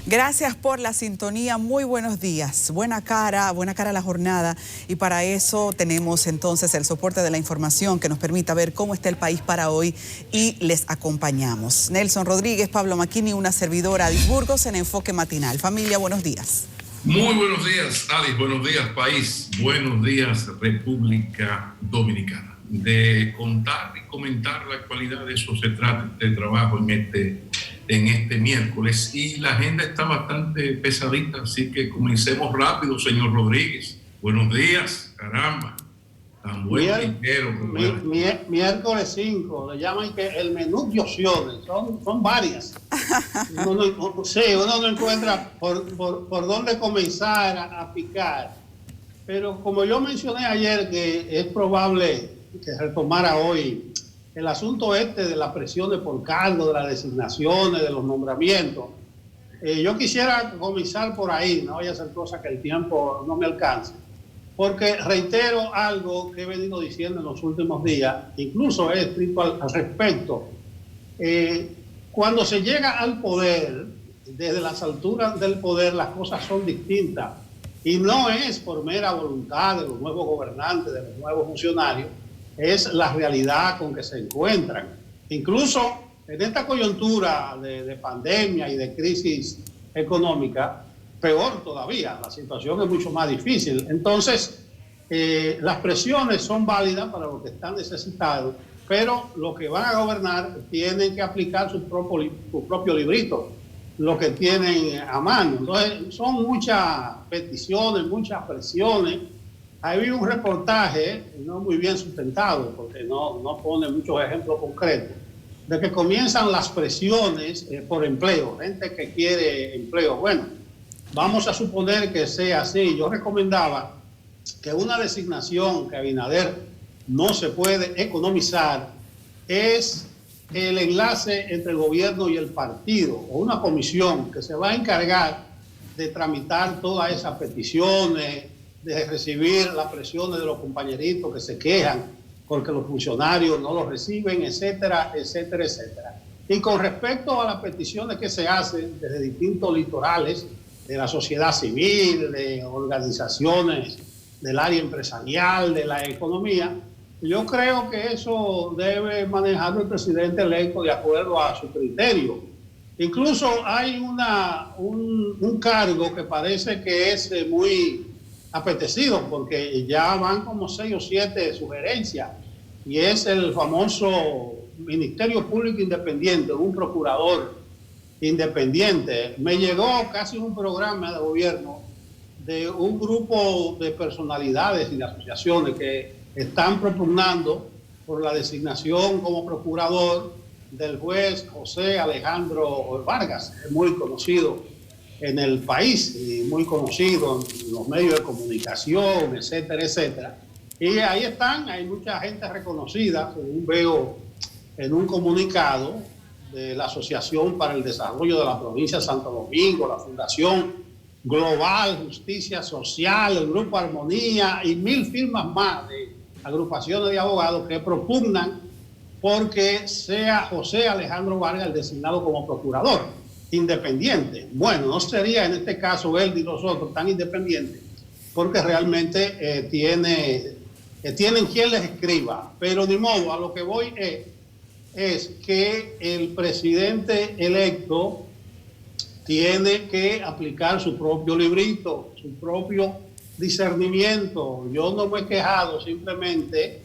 Gracias por la sintonía, muy buenos días. Buena cara la jornada, y para eso tenemos entonces el soporte de la información que nos permita ver cómo está el país para hoy, y les acompañamos. Nelson Rodríguez, Pablo Maquini, una servidora, Adis Burgos, en Enfoque Matinal. Familia, buenos días. Muy buenos días, Adis, buenos días, país, buenos días, República Dominicana. De contar y comentar la actualidad, de eso se trata este trabajo en este miércoles, y la agenda está bastante pesadita, así que comencemos rápido, señor Rodríguez. Buenos días, caramba, tan buen ligero. Miércoles 5, le llaman que el menú de opciones, son varias. Uno no encuentra por dónde comenzar a picar, pero como yo mencioné ayer, que es probable que retomara hoy el asunto de las presiones por cargo, de las designaciones, de los nombramientos. Yo quisiera comenzar por ahí, no vaya a ser cosa que el tiempo no me alcance, porque reitero algo que he venido diciendo en los últimos días, incluso he escrito al respecto. Cuando se llega al poder, desde las alturas del poder, las cosas son distintas, y no es por mera voluntad de los nuevos gobernantes, de los nuevos funcionarios, es la realidad con que se encuentran. Incluso en esta coyuntura de pandemia y de crisis económica, peor todavía, la situación es mucho más difícil. Entonces, las presiones son válidas para los que están necesitados, pero los que van a gobernar tienen que aplicar su propio librito, lo que tienen a mano. Entonces, son muchas peticiones, muchas presiones. Hay un reportaje, no muy bien sustentado, porque no pone muchos ejemplos concretos, de que comienzan las presiones por empleo, gente que quiere empleo. Bueno, vamos a suponer que sea así. Yo recomendaba que una designación que Abinader no se puede economizar es el enlace entre el gobierno y el partido, o una comisión que se va a encargar de tramitar todas esas peticiones, de recibir las presiones de los compañeritos que se quejan porque los funcionarios no los reciben, etcétera, etcétera, etcétera. Y con respecto a las peticiones que se hacen desde distintos litorales, de la sociedad civil, de organizaciones del área empresarial, de la economía, yo creo que eso debe manejarlo el presidente electo de acuerdo a su criterio. Incluso hay un cargo que parece que es muy apetecido, porque ya van como 6 o 7 sugerencias, y es el famoso Ministerio Público Independiente, un procurador independiente. Me llegó casi un programa de gobierno de un grupo de personalidades y de asociaciones que están propugnando por la designación como procurador del juez José Alejandro Vargas, es muy conocido en el país y muy conocido en los medios de comunicación, etcétera, etcétera. Y ahí están, hay mucha gente reconocida, según veo en un comunicado de la Asociación para el Desarrollo de la Provincia de Santo Domingo, la Fundación Global Justicia Social, el Grupo Armonía y 1000 firmas más de agrupaciones de abogados que propugnan porque sea José Alejandro Vargas el designado como procurador independiente. Bueno, no sería en este caso él y los otros tan independientes, porque realmente tienen quien les escriba, pero de modo, a lo que voy es que el presidente electo tiene que aplicar su propio librito, su propio discernimiento. Yo no me he quejado, simplemente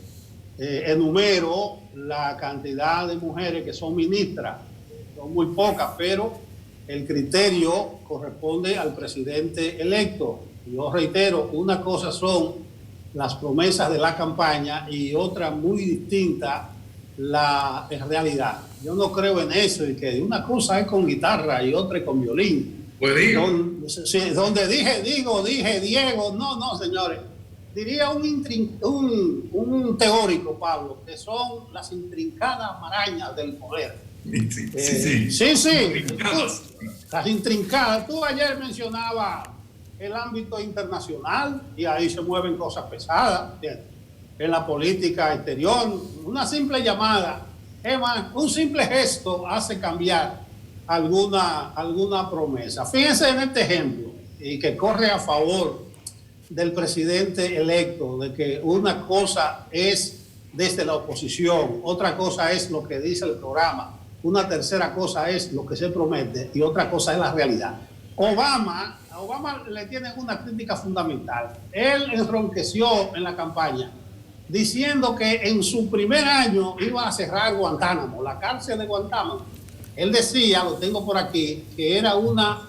enumero la cantidad de mujeres que son ministras, son muy pocas, pero el criterio corresponde al presidente electo. Yo reitero, una cosa son las promesas de la campaña y otra muy distinta la realidad. Yo no creo en eso, y que una cosa es con guitarra y otra es con violín. Pues digo. Donde dije Diego, no, señores. Diría un teórico, Pablo, que son las intrincadas marañas del poder. Sí. Las intrincadas. Tú ayer mencionabas el ámbito internacional y ahí se mueven cosas pesadas. En la política exterior, una simple llamada, un simple gesto hace cambiar alguna promesa. Fíjense en este ejemplo, y que corre a favor del presidente electo, de que una cosa es desde la oposición, otra cosa es lo que dice el programa, una tercera cosa es lo que se promete y otra cosa es la realidad. A Obama le tienen una crítica fundamental. Él enronqueció en la campaña diciendo que en su primer año iba a cerrar Guantánamo, la cárcel de Guantánamo. Él decía, lo tengo por aquí, que era una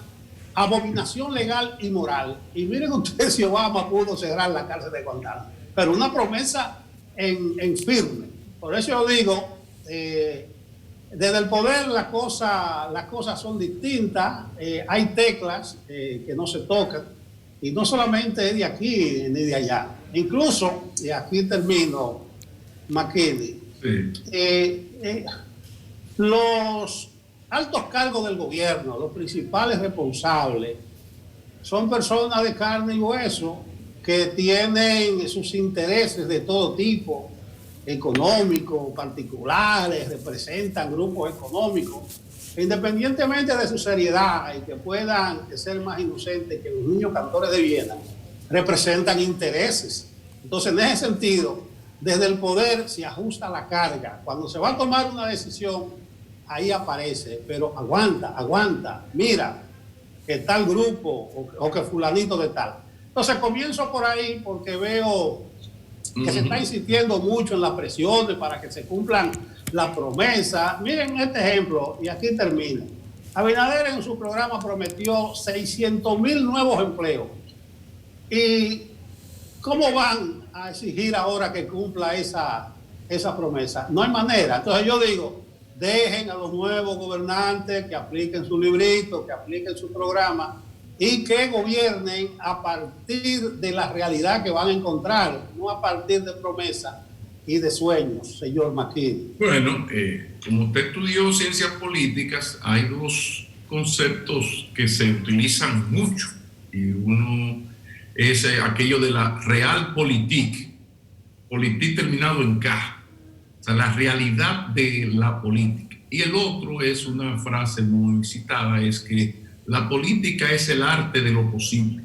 abominación legal y moral. Y miren ustedes si Obama pudo cerrar la cárcel de Guantánamo. Pero una promesa en firme. Por eso yo digo, desde el poder las cosas son distintas. Hay teclas que no se tocan. Y no solamente de aquí ni de allá. Incluso, y aquí termino, McKinney, los altos cargos del gobierno, los principales responsables, son personas de carne y hueso que tienen sus intereses de todo tipo, económicos, particulares, representan grupos económicos, independientemente de su seriedad y que puedan ser más inocentes que los niños cantores de Viena, representan intereses. Entonces, en ese sentido, desde el poder se ajusta la carga. Cuando se va a tomar una decisión, ahí aparece, pero aguanta, mira, que tal grupo o que fulanito de tal. Entonces comienzo por ahí porque veo que se está insistiendo mucho en las presiones para que se cumplan las promesas. Miren este ejemplo, y aquí termino. Abinader en su programa prometió 600,000 nuevos empleos. ¿Y cómo van a exigir ahora que cumpla esa promesa? No hay manera. Entonces yo digo, dejen a los nuevos gobernantes que apliquen su librito, que apliquen su programa y que gobiernen a partir de la realidad que van a encontrar, no a partir de promesas y de sueños, señor McKinney. Bueno, como usted estudió ciencias políticas, hay dos conceptos que se utilizan mucho y uno es aquello de la realpolitik, politik terminado en K. O sea, la realidad de la política. Y el otro es una frase muy citada, es que la política es el arte de lo posible.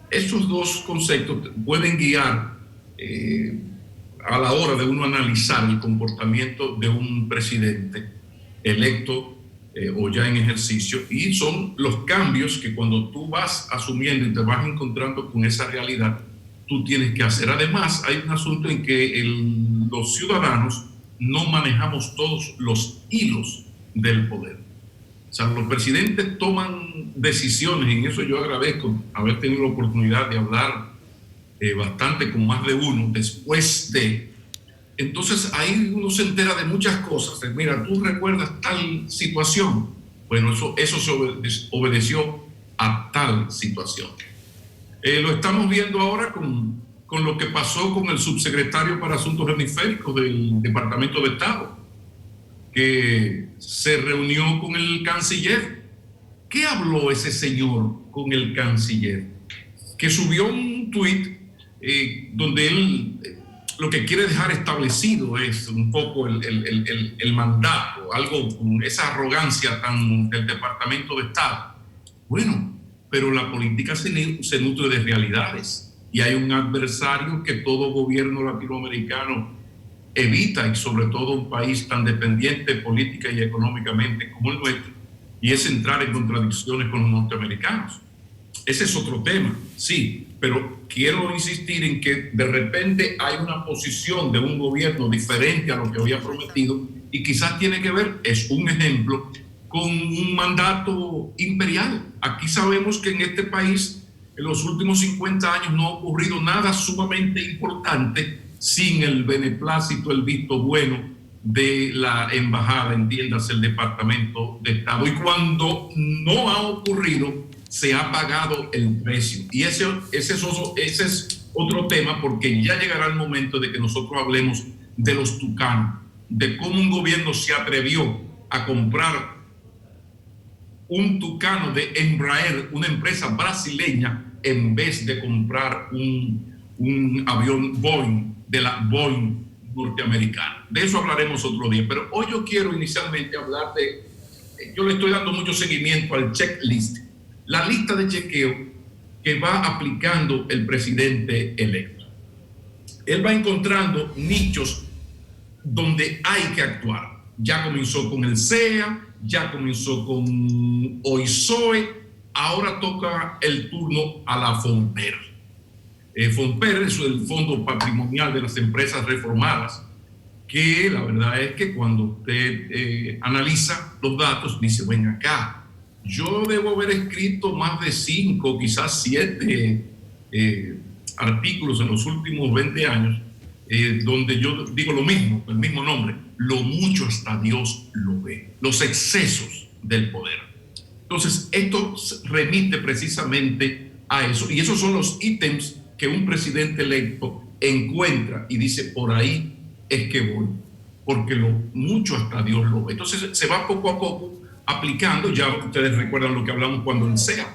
Esos dos conceptos pueden guiar a la hora de uno analizar el comportamiento de un presidente electo o ya en ejercicio, y son los cambios que cuando tú vas asumiendo y te vas encontrando con esa realidad, tú tienes que hacer. Además, hay un asunto en que los ciudadanos no manejamos todos los hilos del poder. O sea, los presidentes toman decisiones, y en eso yo agradezco haber tenido la oportunidad de hablar bastante con más de uno después de. Entonces ahí uno se entera de muchas cosas. Mira, tú recuerdas tal situación. Bueno, eso se obedeció a tal situación. Lo estamos viendo ahora con lo que pasó con el subsecretario para Asuntos Hemisféricos del Departamento de Estado, que se reunió con el canciller. ¿Qué habló ese señor con el canciller? Que subió un tuit donde él lo que quiere dejar establecido es un poco el mandato, algo con esa arrogancia tan del Departamento de Estado. Bueno, pero la política se nutre de realidades y hay un adversario que todo gobierno latinoamericano evita, y sobre todo un país tan dependiente política y económicamente como el nuestro, y es entrar en contradicciones con los norteamericanos. Ese es otro tema, sí, pero quiero insistir en que de repente hay una posición de un gobierno diferente a lo que había prometido y quizás tiene que ver, es un ejemplo, con un mandato imperial. Aquí sabemos que en este país en los últimos 50 años no ha ocurrido nada sumamente importante sin el beneplácito, el visto bueno de la embajada, entiéndase el Departamento de Estado. Y cuando no ha ocurrido, se ha pagado el precio. Y ese es otro tema, porque ya llegará el momento de que nosotros hablemos de los tucanos, de cómo un gobierno se atrevió a comprar un tucano de Embraer, una empresa brasileña, en vez de comprar un avión Boeing, de la Boeing norteamericana. De eso hablaremos otro día, pero hoy yo quiero inicialmente hablar de yo le estoy dando mucho seguimiento al checklist, la lista de chequeo que va aplicando el presidente electo. Él va encontrando nichos donde hay que actuar. Ya comenzó con el CEA, ya comenzó con OISOE, ahora toca el turno a la FONPER. FONPER es el Fondo Patrimonial de las Empresas Reformadas, que la verdad es que cuando usted analiza los datos, dice, ven acá, yo debo haber escrito más de 5, quizás 7 artículos en los últimos 20 años, donde yo digo lo mismo, el mismo nombre, lo mucho hasta Dios lo ve, los excesos del poder. Entonces, esto remite precisamente a eso, y esos son los ítems que un presidente electo encuentra y dice, por ahí es que voy, porque lo mucho hasta Dios lo ve. Entonces, se va poco a poco aplicando. Ya ustedes recuerdan lo que hablamos cuando el CEA,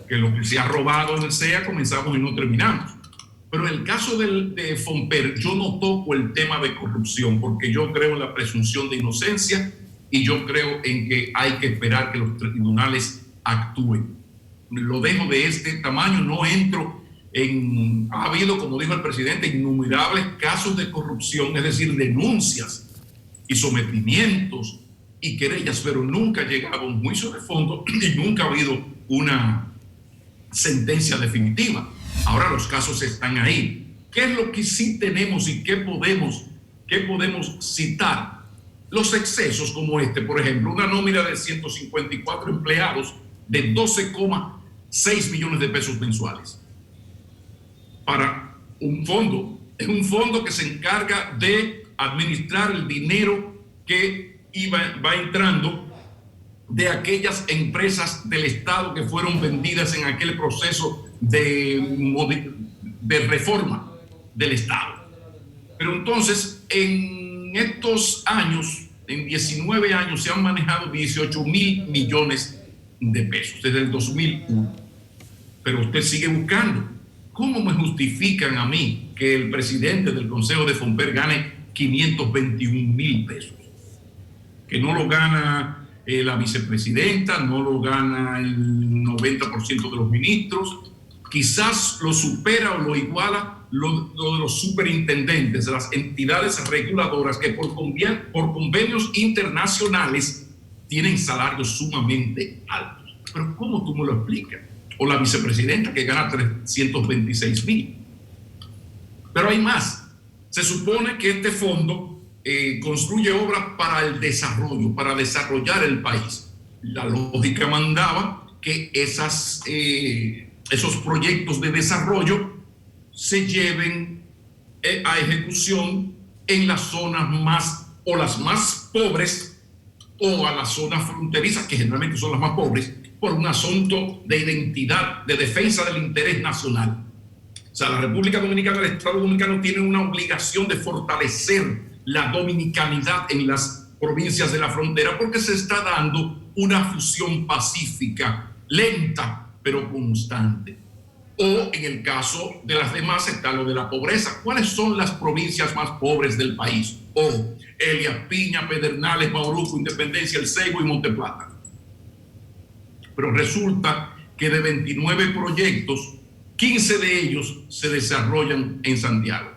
que lo que se ha robado en el CEA comenzamos y no terminamos. Pero en el caso de FONPER, yo no toco el tema de corrupción, porque yo creo en la presunción de inocencia y yo creo en que hay que esperar que los tribunales actúen. Lo dejo de este tamaño, no entro en... Ha habido, como dijo el presidente, innumerables casos de corrupción, es decir, denuncias y sometimientos y querellas, pero nunca ha llegado a un juicio de fondo y nunca ha habido una sentencia definitiva. Ahora los casos están ahí. ¿Qué es lo que sí tenemos y qué podemos citar? Los excesos como este, por ejemplo, una nómina de 154 empleados de 12,6 millones de pesos mensuales para un fondo. Es un fondo que se encarga de administrar el dinero que va entrando de aquellas empresas del Estado que fueron vendidas en aquel proceso de reforma del Estado. Pero entonces, en estos años, en 19 años, se han manejado 18,000 millones de pesos desde el 2001. Pero usted sigue buscando. ¿Cómo me justifican a mí que el presidente del Consejo de FONPER gane 521,000 pesos? Que no lo gana la vicepresidenta, no lo gana el 90% de los ministros, quizás lo supera o lo iguala lo de los superintendentes, de las entidades reguladoras que por convenios internacionales tienen salarios sumamente altos. Pero ¿cómo tú me lo explicas? O la vicepresidenta que gana 326,000. Pero hay más. Se supone que este fondo construye obras para el desarrollo, para desarrollar el país. La lógica mandaba que esos proyectos de desarrollo se lleven a ejecución en las zonas las más pobres o a las zonas fronterizas, que generalmente son las más pobres, por un asunto de identidad, de defensa del interés nacional. O sea, la República Dominicana, el Estado Dominicano tiene una obligación de fortalecer la dominicanidad en las provincias de la frontera, porque se está dando una fusión pacífica, lenta, pero constante. O en el caso de las demás está lo de la pobreza. ¿Cuáles son las provincias más pobres del país? Elías Piña, Pedernales, Bauruco, Independencia, El Ceibo y Monteplata. Pero resulta que de 29 proyectos, 15 de ellos se desarrollan en Santiago.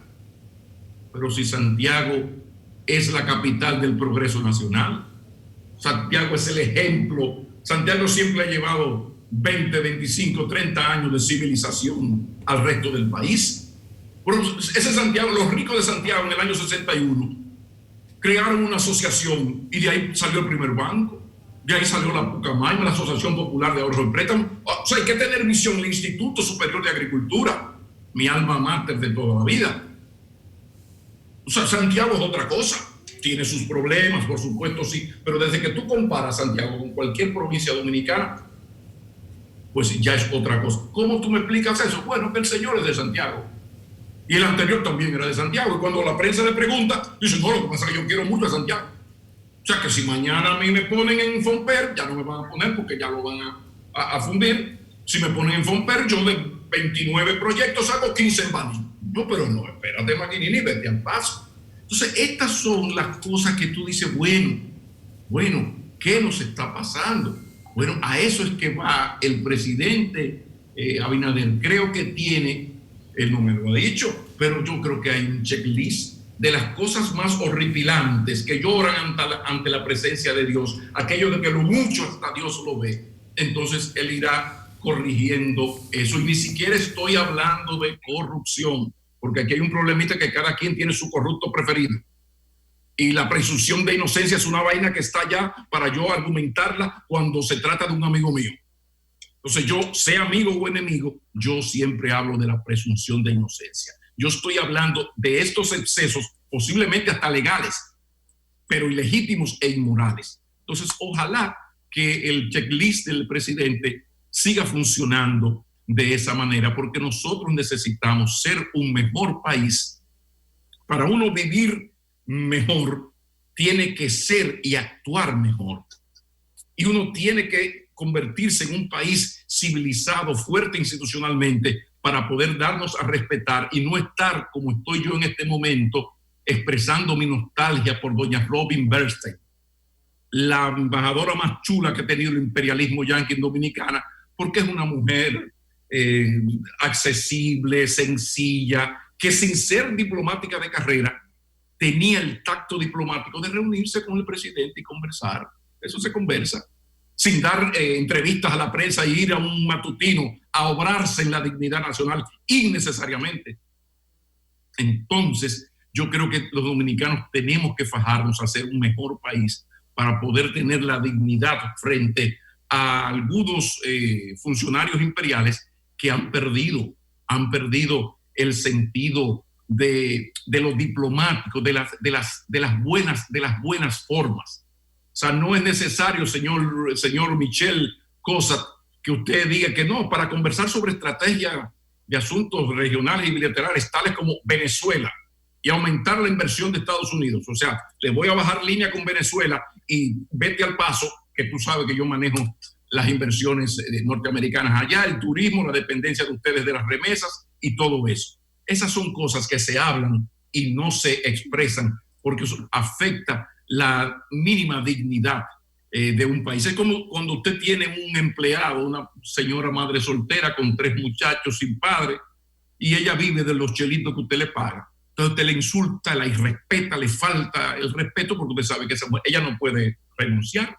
Pero si Santiago es la capital del progreso nacional, Santiago es el ejemplo. Santiago siempre ha llevado 20, 25, 30 años de civilización al resto del país. Pero ese Santiago, los ricos de Santiago en el año 61 crearon una asociación y de ahí salió el primer banco, de ahí salió la Pucamaima, la Asociación Popular de Ahorro y Préstamo. O sea, hay que tener visión. El Instituto Superior de Agricultura, mi alma mater de toda la vida. O sea, Santiago es otra cosa. Tiene sus problemas, por supuesto, sí, pero desde que tú comparas Santiago con cualquier provincia dominicana, pues ya es otra cosa. ¿Cómo tú me explicas eso? Bueno, que el señor es de Santiago y el anterior también era de Santiago, y cuando la prensa le pregunta, dice, no, lo que pasa es que yo quiero mucho a Santiago. O sea, que si mañana a mí me ponen en FONPER, ya no me van a poner porque ya lo van a fundir. Si me ponen en FONPER, yo de 29 proyectos hago 15 en Baní. No, pero no, espérate, Maquinini, vete al paso. Entonces, estas son las cosas que tú dices, bueno, ¿qué ¿Qué nos está pasando? Bueno, a eso es que va el presidente Abinader. Creo que tiene, él no me lo ha dicho, pero yo creo que hay un checklist de las cosas más horripilantes que lloran ante la presencia de Dios, aquello de que lo mucho hasta Dios lo ve. Entonces él irá corrigiendo eso. Y ni siquiera estoy hablando de corrupción, porque aquí hay un problemita que cada quien tiene su corrupto preferido. Y la presunción de inocencia es una vaina que está allá para yo argumentarla cuando se trata de un amigo mío. Entonces yo, sea amigo o enemigo, yo siempre hablo de la presunción de inocencia. Yo estoy hablando de estos excesos, posiblemente hasta legales, pero ilegítimos e inmorales. Entonces, ojalá que el checklist del presidente siga funcionando de esa manera, porque nosotros necesitamos ser un mejor país. Para uno vivir mejor, tiene que ser y actuar mejor. Y uno tiene que convertirse en un país civilizado, fuerte institucionalmente, para poder darnos a respetar y no estar como estoy yo en este momento, expresando mi nostalgia por doña Robin Bernstein, la embajadora más chula que ha tenido el imperialismo yanqui en Dominicana, porque es una mujer accesible, sencilla, que sin ser diplomática de carrera, tenía el tacto diplomático de reunirse con el presidente y conversar. Eso se conversa, sin dar entrevistas a la prensa e ir a un matutino a obrarse en la dignidad nacional innecesariamente. Entonces, yo creo que los dominicanos tenemos que fajarnos a ser un mejor país para poder tener la dignidad frente a algunos funcionarios imperiales que han perdido el sentido de lo diplomático, de las buenas formas. O sea, no es necesario, señor Michel Cosat, que usted diga que no, para conversar sobre estrategia de asuntos regionales y bilaterales, tales como Venezuela, y aumentar la inversión de Estados Unidos. O sea, le voy a bajar línea con Venezuela y vete al paso, que tú sabes que yo manejo las inversiones norteamericanas allá, el turismo, la dependencia de ustedes de las remesas y todo eso. Esas son cosas que se hablan y no se expresan porque eso afecta la mínima dignidad de un país. Es como cuando usted tiene un empleado, una señora madre soltera con 3 muchachos sin padre, y ella vive de los chelitos que usted le paga. Entonces usted le insulta, la irrespeta, le falta el respeto porque usted sabe que ella no puede renunciar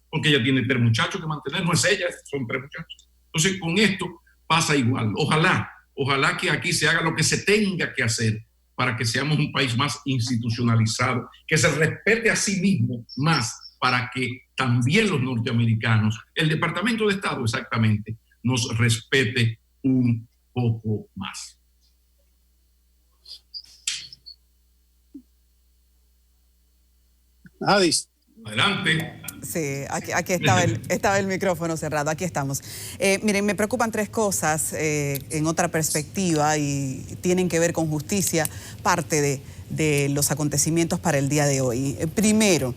porque ella tiene 3 muchachos que mantener. No es ella, son 3 muchachos. Entonces con esto pasa igual. Ojalá que aquí se haga lo que se tenga que hacer para que seamos un país más institucionalizado, que se respete a sí mismo más, para que también los norteamericanos, el Departamento de Estado exactamente, nos respete un poco más. Adis. Adelante. Sí, aquí estaba el micrófono cerrado, aquí estamos. Miren, me preocupan 3 cosas en otra perspectiva y tienen que ver con justicia, parte de los acontecimientos para el día de hoy. Primero,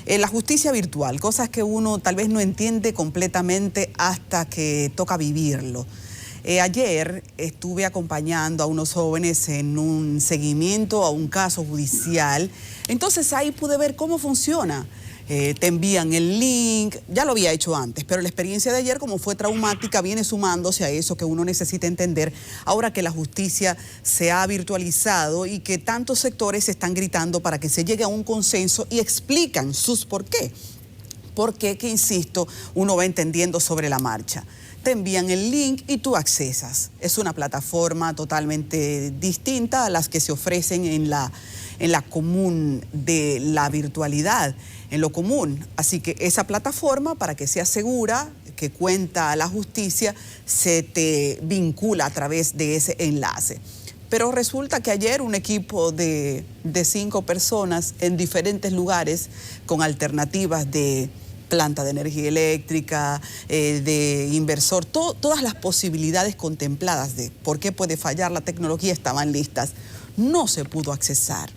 la justicia virtual, cosas que uno tal vez no entiende completamente hasta que toca vivirlo. Ayer estuve acompañando a unos jóvenes en un seguimiento a un caso judicial, entonces ahí pude ver cómo funciona. Te envían el link, ya lo había hecho antes, pero la experiencia de ayer, como fue traumática, viene sumándose a eso que uno necesita entender ahora que la justicia se ha virtualizado y que tantos sectores están gritando para que se llegue a un consenso y explican sus por qué. Por qué, que insisto, uno va entendiendo sobre la marcha. Te envían el link y tú accesas. Es una plataforma totalmente distinta a las que se ofrecen en la común de la virtualidad, en lo común. Así que esa plataforma, para que sea segura, que cuenta a la justicia, se te vincula a través de ese enlace. Pero resulta que ayer un equipo de 5 personas en diferentes lugares con alternativas de planta de energía eléctrica, de inversor, todas las posibilidades contempladas de por qué puede fallar la tecnología estaban listas. No se pudo accesar.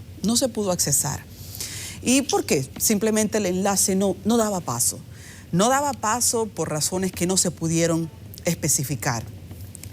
¿Y por qué? Simplemente el enlace no daba paso. No daba paso por razones que no se pudieron especificar.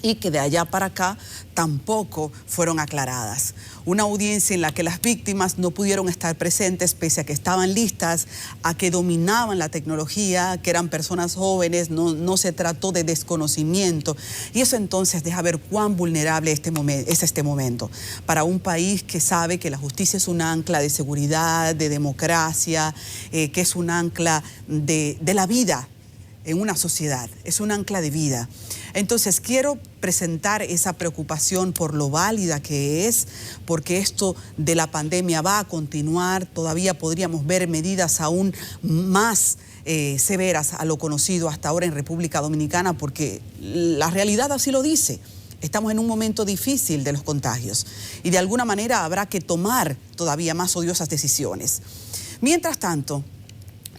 y que de allá para acá tampoco fueron aclaradas. Una audiencia en la que las víctimas no pudieron estar presentes pese a que estaban listas, a que dominaban la tecnología, que eran personas jóvenes, no se trató de desconocimiento. Y eso entonces deja ver cuán vulnerable es este momento para un país que sabe que la justicia es un ancla de seguridad, de democracia, que es un ancla de la vida en una sociedad, es un ancla de vida. Entonces quiero presentar esa preocupación por lo válida que es, porque esto de la pandemia va a continuar, todavía podríamos ver medidas aún más severas a lo conocido hasta ahora en República Dominicana, porque la realidad así lo dice. Estamos en un momento difícil de los contagios y de alguna manera habrá que tomar todavía más odiosas decisiones. Mientras tanto,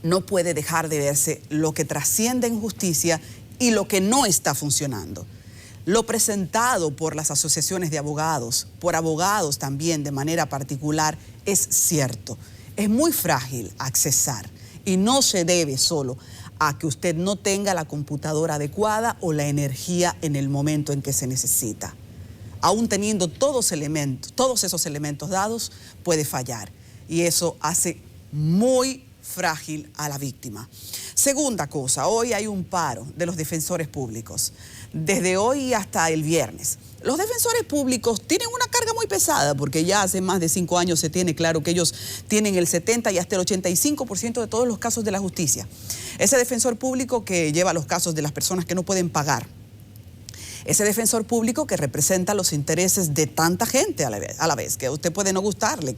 no puede dejar de verse lo que trasciende en justicia y lo que no está funcionando. Lo presentado por las asociaciones de abogados, por abogados también de manera particular, es cierto. Es muy frágil accesar y no se debe solo a que usted no tenga la computadora adecuada o la energía en el momento en que se necesita. Aún teniendo todos esos elementos dados, puede fallar y eso hace muy frágil a la víctima. Segunda cosa, hoy hay un paro de los defensores públicos, desde hoy hasta el viernes. Los defensores públicos tienen una carga muy pesada porque ya hace más de 5 años se tiene claro que ellos tienen el 70 y hasta el 85% de todos los casos de la justicia. Ese defensor público que lleva los casos de las personas que no pueden pagar. Ese defensor público que representa los intereses de tanta gente a la vez, que a usted puede no gustarle,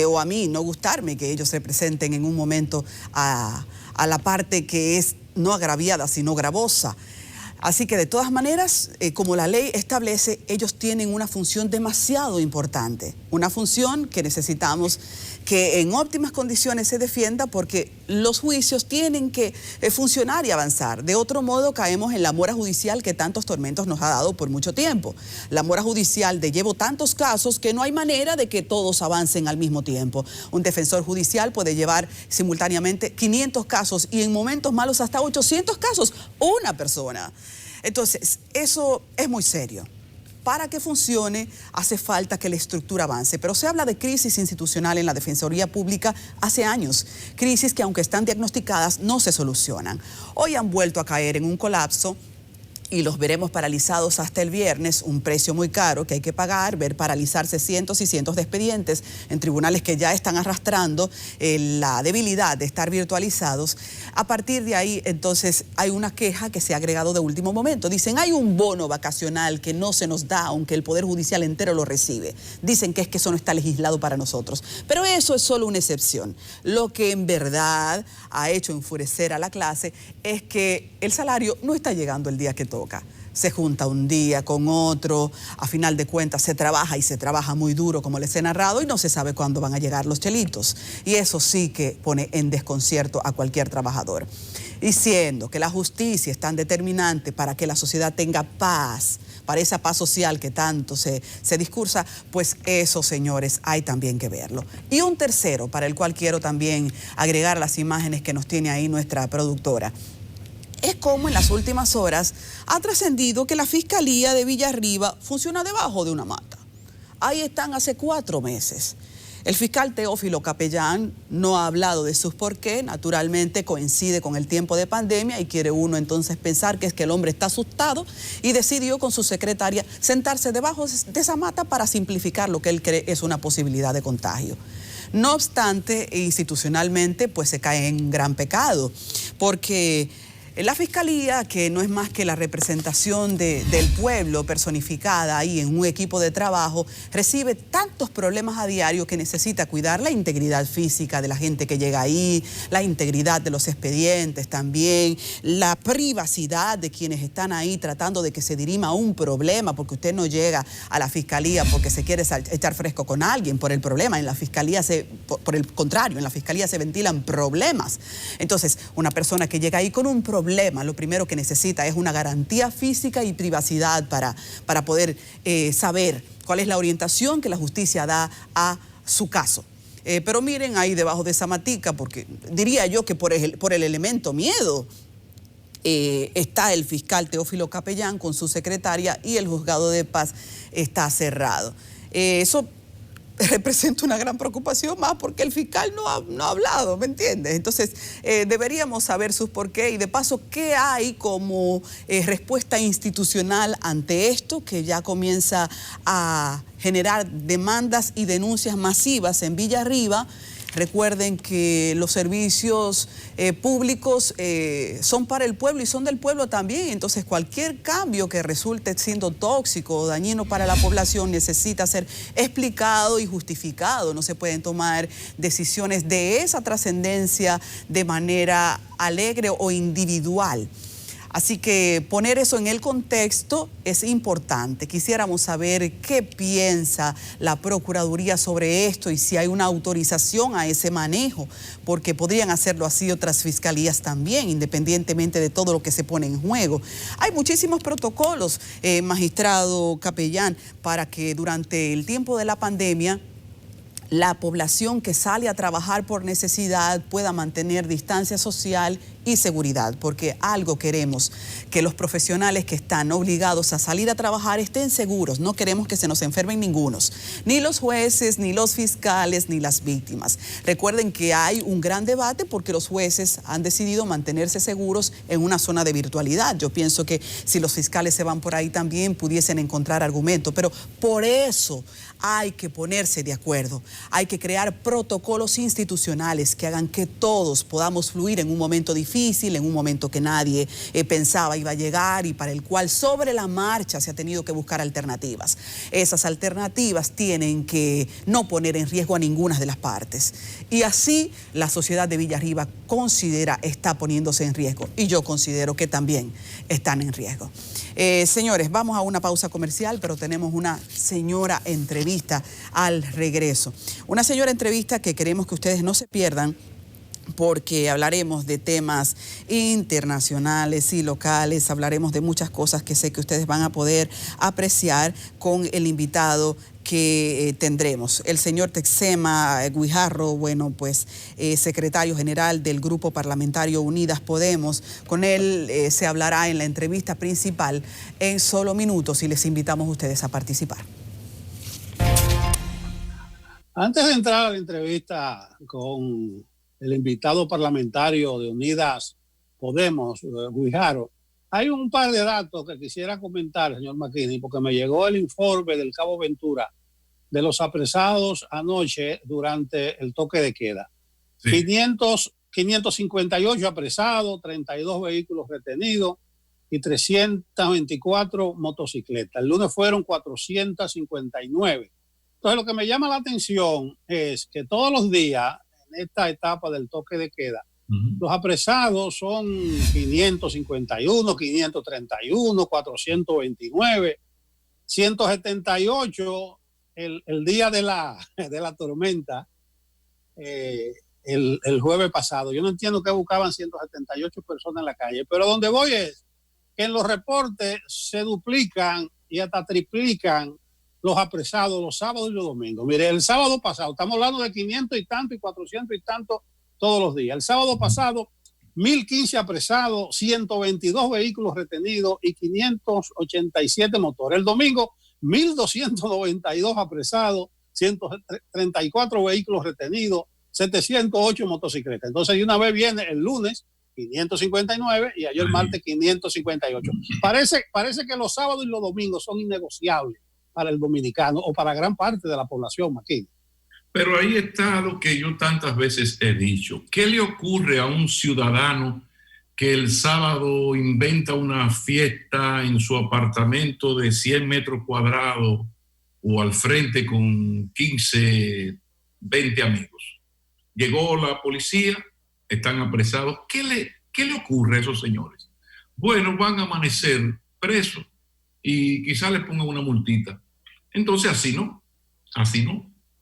o a mí no gustarme que ellos representen en un momento a la parte que es no agraviada, sino gravosa. Así que de todas maneras, como la ley establece, ellos tienen una función demasiado importante, una función que necesitamos que en óptimas condiciones se defienda porque los juicios tienen que funcionar y avanzar. De otro modo caemos en la mora judicial que tantos tormentos nos ha dado por mucho tiempo. La mora judicial de llevo tantos casos que no hay manera de que todos avancen al mismo tiempo. Un defensor judicial puede llevar simultáneamente 500 casos y en momentos malos hasta 800 casos, una persona. Entonces, eso es muy serio. Para que funcione, hace falta que la estructura avance. Pero se habla de crisis institucional en la Defensoría Pública hace años. Crisis que, aunque están diagnosticadas, no se solucionan. Hoy han vuelto a caer en un colapso y los veremos paralizados hasta el viernes, un precio muy caro que hay que pagar, ver paralizarse cientos y cientos de expedientes en tribunales que ya están arrastrando la debilidad de estar virtualizados. A partir de ahí, entonces, hay una queja que se ha agregado de último momento. Dicen, hay un bono vacacional que no se nos da, aunque el Poder Judicial entero lo recibe. Dicen que es que eso no está legislado para nosotros. Pero eso es solo una excepción. Lo que en verdad ha hecho enfurecer a la clase es que el salario no está llegando el día que toca. Se junta un día con otro, a final de cuentas se trabaja y se trabaja muy duro como les he narrado y no se sabe cuándo van a llegar los chelitos. Y eso sí que pone en desconcierto a cualquier trabajador. Y siendo que la justicia es tan determinante para que la sociedad tenga paz, para esa paz social que tanto se discursa, pues eso, señores, hay también que verlo. Y un tercero, para el cual quiero también agregar las imágenes que nos tiene ahí nuestra productora. Es como en las últimas horas ha trascendido que la Fiscalía de Villarriba funciona debajo de una mata. Ahí están hace 4 meses. El fiscal Teófilo Capellán no ha hablado de sus por qué, naturalmente coincide con el tiempo de pandemia y quiere uno entonces pensar que es que el hombre está asustado y decidió con su secretaria sentarse debajo de esa mata para simplificar lo que él cree es una posibilidad de contagio. No obstante, institucionalmente pues se cae en gran pecado porque la Fiscalía, que no es más que la representación del pueblo personificada ahí en un equipo de trabajo, recibe tantos problemas a diario que necesita cuidar la integridad física de la gente que llega ahí, la integridad de los expedientes también, la privacidad de quienes están ahí tratando de que se dirima un problema, porque usted no llega a la Fiscalía porque se quiere echar fresco con alguien por el problema. En la Fiscalía por el contrario, en la Fiscalía se ventilan problemas. Entonces, una persona que llega ahí con un problema, lo primero que necesita es una garantía física y privacidad para poder saber cuál es la orientación que la justicia da a su caso. Pero miren ahí debajo de esa matica, porque diría yo que por el elemento miedo, está el fiscal Teófilo Capellán con su secretaria y el juzgado de paz está cerrado. Eso representa una gran preocupación más porque el fiscal no ha hablado, ¿me entiendes? Entonces, deberíamos saber sus porqué y de paso, ¿qué hay como respuesta institucional ante esto que ya comienza a generar demandas y denuncias masivas en Villarriba? Recuerden que los servicios públicos son para el pueblo y son del pueblo también. Entonces, cualquier cambio que resulte siendo tóxico o dañino para la población necesita ser explicado y justificado. No se pueden tomar decisiones de esa trascendencia de manera alegre o individual. Así que poner eso en el contexto es importante. Quisiéramos saber qué piensa la Procuraduría sobre esto y si hay una autorización a ese manejo, porque podrían hacerlo así otras fiscalías también, independientemente de todo lo que se pone en juego. Hay muchísimos protocolos, magistrado Capellán, para que durante el tiempo de la pandemia la población que sale a trabajar por necesidad pueda mantener distancia social y seguridad, porque algo queremos, que los profesionales que están obligados a salir a trabajar estén seguros. No queremos que se nos enfermen ningunos, ni los jueces, ni los fiscales, ni las víctimas. Recuerden que hay un gran debate porque los jueces han decidido mantenerse seguros en una zona de virtualidad. Yo pienso que si los fiscales se van por ahí también pudiesen encontrar argumentos, pero por eso hay que ponerse de acuerdo. Hay que crear protocolos institucionales que hagan que todos podamos fluir en un momento difícil, en un momento que nadie pensaba iba a llegar y para el cual sobre la marcha se ha tenido que buscar alternativas. Esas alternativas tienen que no poner en riesgo a ninguna de las partes. Y así la sociedad de Villarriba considera está poniéndose en riesgo y yo considero que también están en riesgo. Señores, vamos a una pausa comercial, pero tenemos una señora entrevista al regreso. Una señora entrevista que queremos que ustedes no se pierdan, porque hablaremos de temas internacionales y locales, hablaremos de muchas cosas que sé que ustedes van a poder apreciar con el invitado que tendremos. El señor Texema Guijarro, bueno, pues secretario general del Grupo Parlamentario Unidas Podemos. Con él se hablará en la entrevista principal en solo minutos y les invitamos a ustedes a participar. Antes de entrar a la entrevista con el invitado parlamentario de Unidas Podemos, Guijarro, hay un par de datos que quisiera comentar, señor McKinney, porque me llegó el informe del Cabo Ventura de los apresados anoche durante el toque de queda. Sí. 558 apresados, 32 vehículos retenidos y 324 motocicletas. El lunes fueron 459. Entonces, lo que me llama la atención es que todos los días, en esta etapa del toque de queda, los apresados son 551, 531, 429, 178 el día de la tormenta, el jueves pasado. Yo no entiendo qué buscaban 178 personas en la calle, pero donde voy es que en los reportes se duplican y hasta triplican los apresados los sábados y los domingos. Mire, el sábado pasado, estamos hablando de 500 y tanto y 400 y tanto todos los días. El sábado pasado, 1.015 apresados, 122 vehículos retenidos y 587 motores. El domingo, 1.292 apresados, 134 vehículos retenidos, 708 motocicletas. Entonces, de una vez viene el lunes, 559 y ayer martes 558. Parece que los sábados y los domingos son innegociables para el dominicano o para gran parte de la población, Maquín. Pero ahí está lo que yo tantas veces he dicho. ¿Qué le ocurre a un ciudadano que el sábado inventa una fiesta en su apartamento de 100 metros cuadrados o al frente con 15, 20 amigos? Llegó la policía, están apresados. ¿Qué le ocurre a esos señores? Bueno, van a amanecer presos y quizás les pongan una multita. Entonces, así no.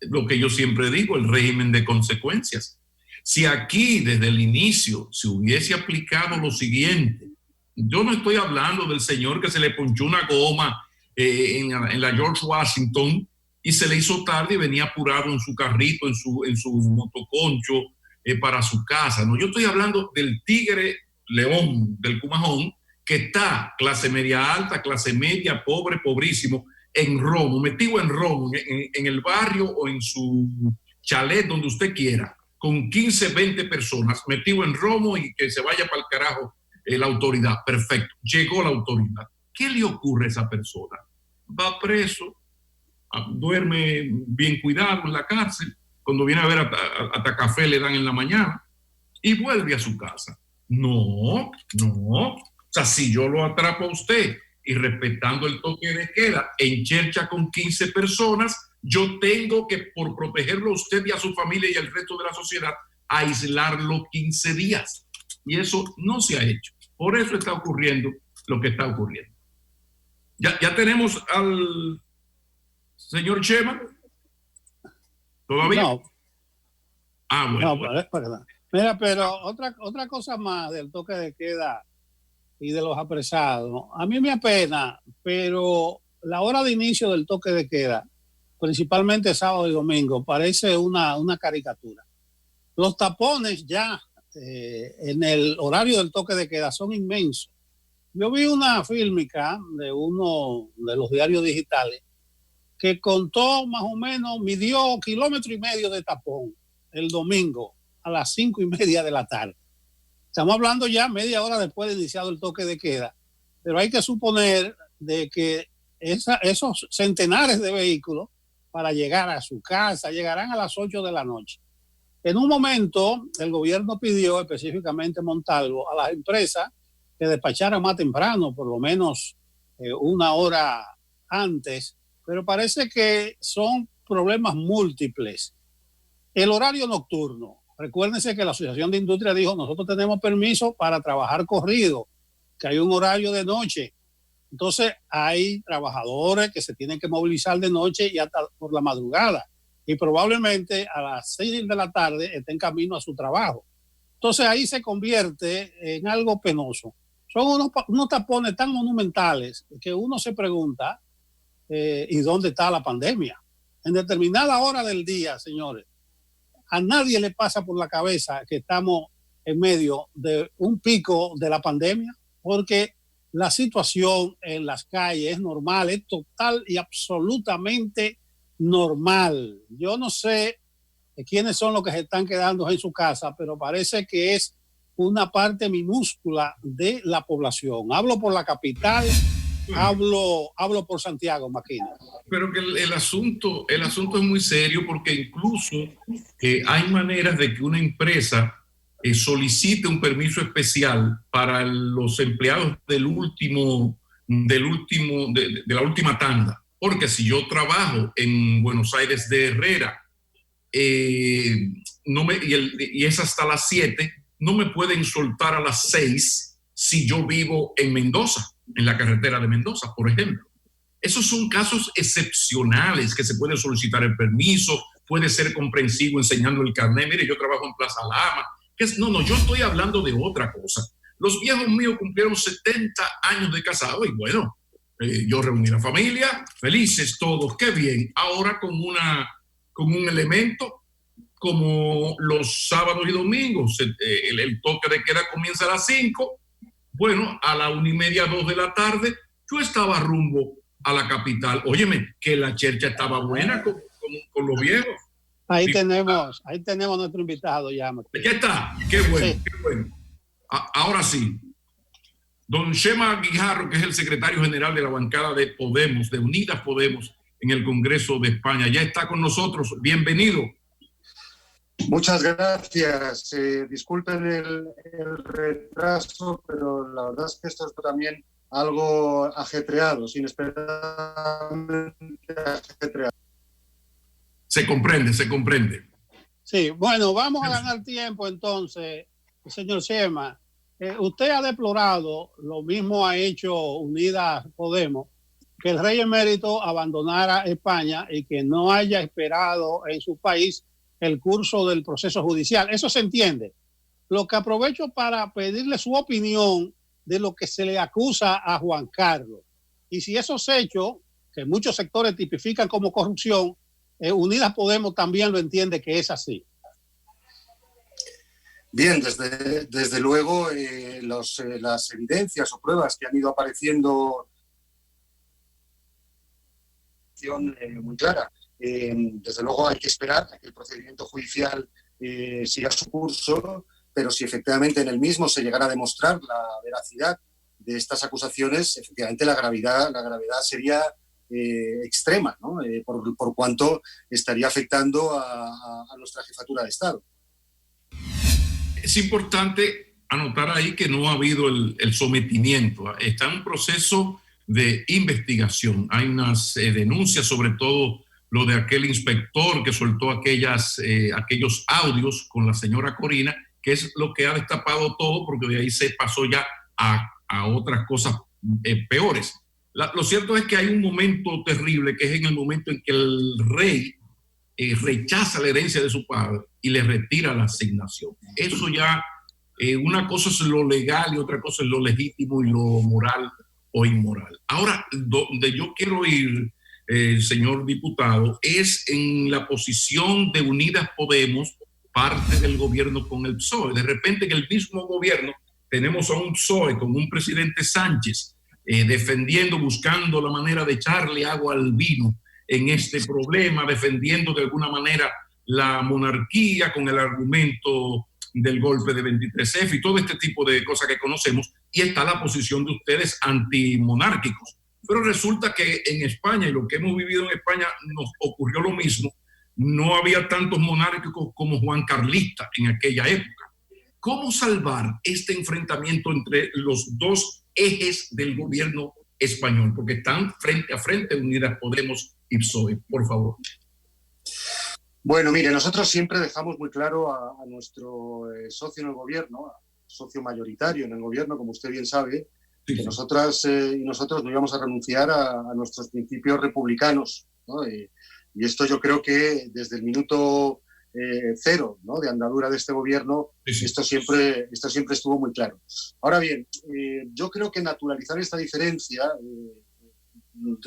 Lo que yo siempre digo, el régimen de consecuencias. Si aquí, desde el inicio, se hubiese aplicado lo siguiente, yo no estoy hablando del señor que se le ponchó una goma en la George Washington y se le hizo tarde y venía apurado en su carrito, en su motoconcho para su casa. No, yo estoy hablando del tigre León del Cumajón, que está clase media alta, clase media, pobre, pobrísimo, en romo, metido en romo, en el barrio o en su chalet, donde usted quiera, con 15, 20 personas, metido en romo y que se vaya para el carajo la autoridad. Perfecto, llegó la autoridad. ¿Qué le ocurre a esa persona? Va preso, duerme bien cuidado en la cárcel, cuando viene a ver hasta café le dan en la mañana y vuelve a su casa. No. O sea, si yo lo atrapo a usted y respetando el toque de queda en chercha con 15 personas, yo tengo que, por protegerlo a usted y a su familia y al resto de la sociedad, aislarlo 15 días. Y eso no se ha hecho. Por eso está ocurriendo lo que está ocurriendo. Ya tenemos al señor Chema. ¿Todavía? No. Bueno. No, perdón. Mira, pero otra cosa más del toque de queda y de los apresados. A mí me apena, pero la hora de inicio del toque de queda, principalmente sábado y domingo, parece una caricatura. Los tapones ya en el horario del toque de queda son inmensos. Yo vi una fílmica de uno de los diarios digitales que contó más o menos, midió 1,5 kilómetros de tapón el domingo a las 5:30 de la tarde. Estamos hablando ya media hora después de iniciado el toque de queda, pero hay que suponer de que esos centenares de vehículos para llegar a su casa llegarán a las 8 de la noche. En un momento, el gobierno pidió específicamente Montalvo a las empresas que despacharan más temprano, por lo menos 1 hora antes, pero parece que son problemas múltiples. El horario nocturno. Recuérdense que la Asociación de Industria dijo, nosotros tenemos permiso para trabajar corrido, que hay un horario de noche. Entonces hay trabajadores que se tienen que movilizar de noche y hasta por la madrugada. Y probablemente a las 6 de la tarde estén en camino a su trabajo. Entonces ahí se convierte en algo penoso. Son unos tapones tan monumentales que uno se pregunta, ¿y dónde está la pandemia? En determinada hora del día, señores, a nadie le pasa por la cabeza que estamos en medio de un pico de la pandemia, porque la situación en las calles es normal, es total y absolutamente normal. Yo no sé quiénes son los que se están quedando en su casa, pero parece que es una parte minúscula de la población. Hablo por la capital, hablo por Santiago, Maquina. Pero que el asunto es muy serio, porque incluso hay maneras de que una empresa solicite un permiso especial para los empleados de la última tanda. Porque si yo trabajo en Buenos Aires de Herrera y es hasta las 7, no me pueden soltar a las 6 si yo vivo en Mendoza, en la carretera de Mendoza, por ejemplo. Esos son casos excepcionales que se puede solicitar el permiso, puede ser comprensivo enseñando el carnet. Mire, yo trabajo en Plaza Lama. No, yo estoy hablando de otra cosa. Los viejos míos cumplieron 70 años de casado y bueno, yo reuní la familia, felices todos, qué bien. Ahora con un elemento como los sábados y domingos, el toque de queda comienza a las 5, bueno, a la 1:30, 2 de la tarde, yo estaba rumbo a la capital. Óyeme, que la chercha estaba buena con los viejos. Ahí tenemos nuestro invitado ya. ¿Qué está? Qué bueno, sí. Qué bueno. Ahora sí, don Chema Guijarro, que es el secretario general de la bancada de Podemos, de Unidas Podemos, en el Congreso de España, ya está con nosotros. Bienvenido. Muchas gracias. Disculpen el retraso, pero la verdad es que esto es también algo ajetreado, inesperadamente ajetreado. Se comprende. Sí, bueno, vamos a ganar tiempo entonces, señor Chema. Usted ha deplorado, lo mismo ha hecho Unidas Podemos, que el rey emérito abandonara España y que no haya esperado en su país el curso del proceso judicial. Eso se entiende. Lo que aprovecho para pedirle su opinión de lo que se le acusa a Juan Carlos. Y si esos hechos, que muchos sectores tipifican como corrupción, Unidas Podemos también lo entiende que es así. Bien, desde luego las evidencias o pruebas que han ido apareciendo muy clara. Desde luego hay que esperar a que el procedimiento judicial siga su curso, pero si efectivamente en el mismo se llegara a demostrar la veracidad de estas acusaciones, efectivamente la gravedad sería extrema, ¿no? Por cuanto estaría afectando a nuestra jefatura de Estado. Es importante anotar ahí que no ha habido el sometimiento. Está en un proceso de investigación. Hay unas denuncias, sobre todo lo de aquel inspector que soltó aquellos audios con la señora Corina, que es lo que ha destapado todo, porque de ahí se pasó ya a otras cosas peores. Lo cierto es que hay un momento terrible, que es en el momento en que el rey rechaza la herencia de su padre y le retira la asignación. Eso ya, una cosa es lo legal y otra cosa es lo legítimo y lo moral o inmoral. Ahora, donde yo quiero ir, señor diputado, es en la posición de Unidas Podemos, parte del gobierno con el PSOE. De repente en el mismo gobierno tenemos a un PSOE con un presidente Sánchez defendiendo, buscando la manera de echarle agua al vino en este problema, defendiendo de alguna manera la monarquía con el argumento del golpe de 23F y todo este tipo de cosas que conocemos, y está la posición de ustedes antimonárquicos. Pero resulta que en España, y lo que hemos vivido en España, nos ocurrió lo mismo. No había tantos monárquicos como Juan Carlista en aquella época. ¿Cómo salvar este enfrentamiento entre los dos ejes del gobierno español? Porque están frente a frente Unidas Podemos y PSOE, por favor. Bueno, mire, nosotros siempre dejamos muy claro a nuestro socio en el gobierno, socio mayoritario en el gobierno, como usted bien sabe, sí, que nosotras y nosotros no íbamos a renunciar a nuestros principios republicanos, ¿no? Y esto yo creo que desde el minuto cero, ¿no?, de andadura de este gobierno, sí. esto siempre estuvo muy claro. Ahora bien, yo creo que naturalizar esta diferencia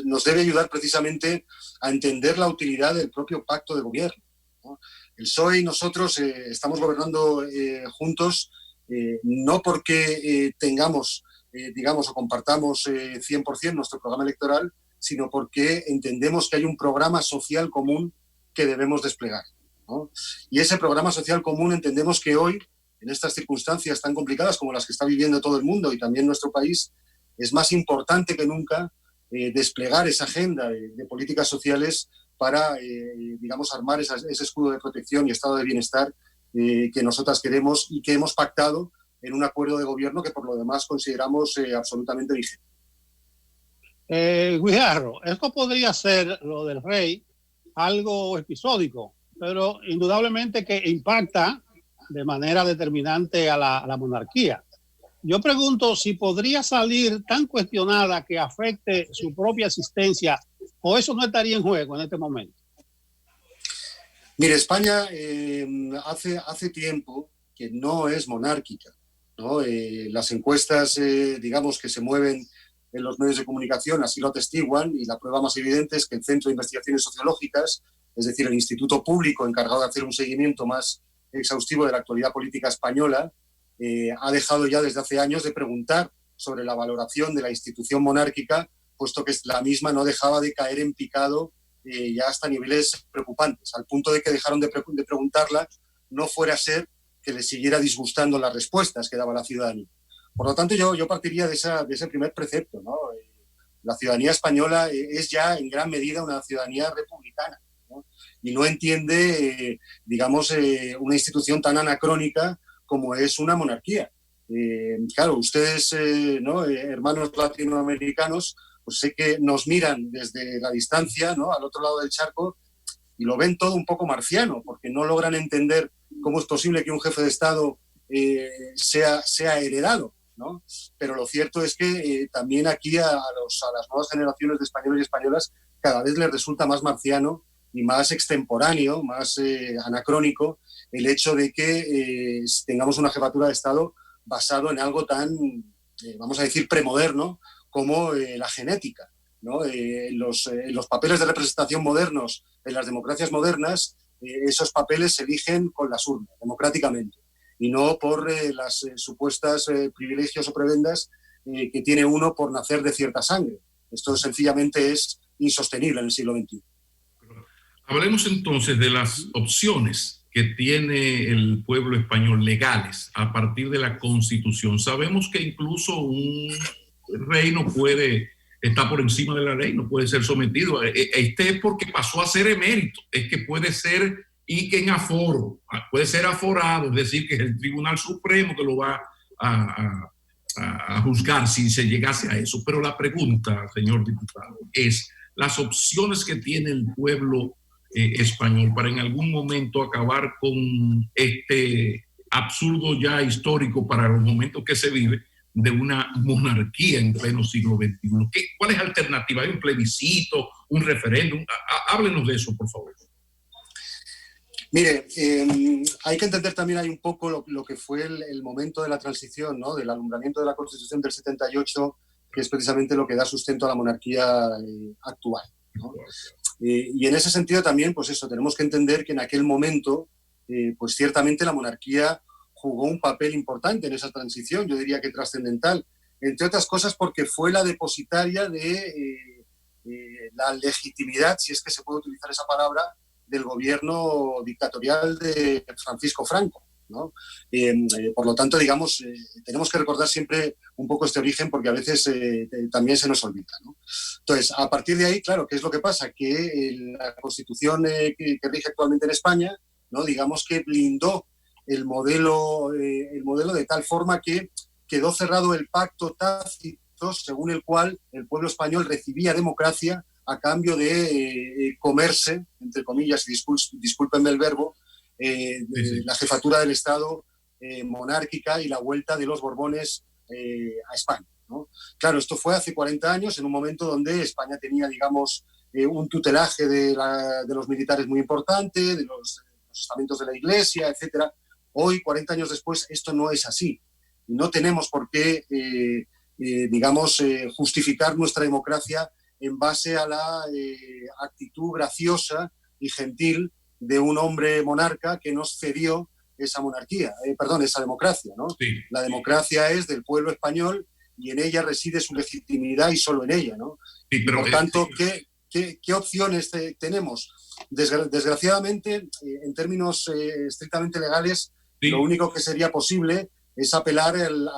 nos debe ayudar precisamente a entender la utilidad del propio pacto de gobierno, ¿no? El PSOE y nosotros estamos gobernando juntos, no porque tengamos, digamos, o compartamos 100% nuestro programa electoral, sino porque entendemos que hay un programa social común que debemos desplegar, ¿no? Y ese programa social común entendemos que hoy, en estas circunstancias tan complicadas como las que está viviendo todo el mundo y también nuestro país, es más importante que nunca desplegar esa agenda de políticas sociales para, digamos, armar ese escudo de protección y estado de bienestar que nosotras queremos y que hemos pactado en un acuerdo de gobierno que por lo demás consideramos absolutamente vigente. Guijarro, esto podría ser, lo del rey, algo episódico, pero indudablemente que impacta de manera determinante a la monarquía. Yo pregunto si podría salir tan cuestionada que afecte su propia existencia, o eso no estaría en juego en este momento. Mire, España hace tiempo que no es monárquica, ¿no? Las encuestas, digamos, que se mueven en los medios de comunicación así lo atestiguan, y la prueba más evidente es que el Centro de Investigaciones Sociológicas, es decir, el instituto público encargado de hacer un seguimiento más exhaustivo de la actualidad política española, ha dejado ya desde hace años de preguntar sobre la valoración de la institución monárquica, puesto que la misma no dejaba de caer en picado ya hasta niveles preocupantes, al punto de que dejaron de preguntarla, no fuera a ser que les siguiera disgustando las respuestas que daba la ciudadanía. Por lo tanto, yo partiría de ese primer precepto, ¿no? La ciudadanía española es ya en gran medida una ciudadanía republicana, ¿no? Y no entiende, digamos, una institución tan anacrónica como es una monarquía. Claro, ustedes, ¿no?, hermanos latinoamericanos, pues sé que nos miran desde la distancia, ¿no?, al otro lado del charco, y lo ven todo un poco marciano, porque no logran entender cómo es posible que un jefe de Estado sea heredado, ¿no? Pero lo cierto es que también aquí a las nuevas generaciones de españoles y españolas cada vez les resulta más marciano y más extemporáneo, más anacrónico, el hecho de que tengamos una jefatura de Estado basado en algo tan, vamos a decir, premoderno como la genética, ¿no? Los papeles de representación modernos en las democracias modernas, esos papeles se eligen con las urnas, democráticamente. y no por las supuestas privilegios o prebendas que tiene uno por nacer de cierta sangre. Esto sencillamente es insostenible en el siglo XXI. Hablemos entonces de las opciones que tiene el pueblo español legales a partir de la Constitución. Sabemos que incluso un rey no puede estar por encima de la ley, no puede ser sometido. Este es porque pasó a ser emérito, es que puede ser y que en aforo, puede ser aforado, es decir, que es el Tribunal Supremo que lo va a juzgar si se llegase a eso. Pero la pregunta, señor diputado, es las opciones que tiene el pueblo español para en algún momento acabar con este absurdo ya histórico para los momentos que se vive de una monarquía en pleno siglo XXI. ¿Cuál es la alternativa? ¿Hay un plebiscito, un referéndum? Háblenos de eso, por favor. Mire, hay que entender también hay un poco lo que fue el momento de la transición, ¿no? Del alumbramiento de la Constitución del 78, que es precisamente lo que da sustento a la monarquía actual, ¿no? Y en ese sentido también, pues eso, tenemos que entender que en aquel momento, pues ciertamente la monarquía jugó un papel importante en esa transición, yo diría que trascendental, entre otras cosas porque fue la depositaria de la legitimidad, si es que se puede utilizar esa palabra, del gobierno dictatorial de Francisco Franco, ¿no? Por lo tanto, digamos, tenemos que recordar siempre un poco este origen porque a veces también se nos olvida, ¿no? Entonces, a partir de ahí, claro, ¿qué es lo que pasa? Que la Constitución que rige actualmente en España, ¿no? Digamos que blindó el modelo de tal forma que quedó cerrado el pacto tácito según el cual el pueblo español recibía democracia a cambio de comerse, entre comillas, y discúlpenme el verbo, la jefatura del Estado monárquica y la vuelta de los Borbones a España, ¿no? Claro, esto fue hace 40 años, en un momento donde España tenía, digamos, un tutelaje de los militares muy importante, de los estamentos de la Iglesia, etcétera. Hoy, 40 años después, esto no es así. No tenemos por qué, justificar nuestra democracia en base a la actitud graciosa y gentil de un hombre monarca que nos cedió esa esa democracia, ¿no? Sí. La democracia es del pueblo español y en ella reside su legitimidad y solo en ella, ¿no? Sí, pero por tanto, ¿qué opciones tenemos? Desgraciadamente, en términos estrictamente legales, sí, lo único que sería posible es apelar al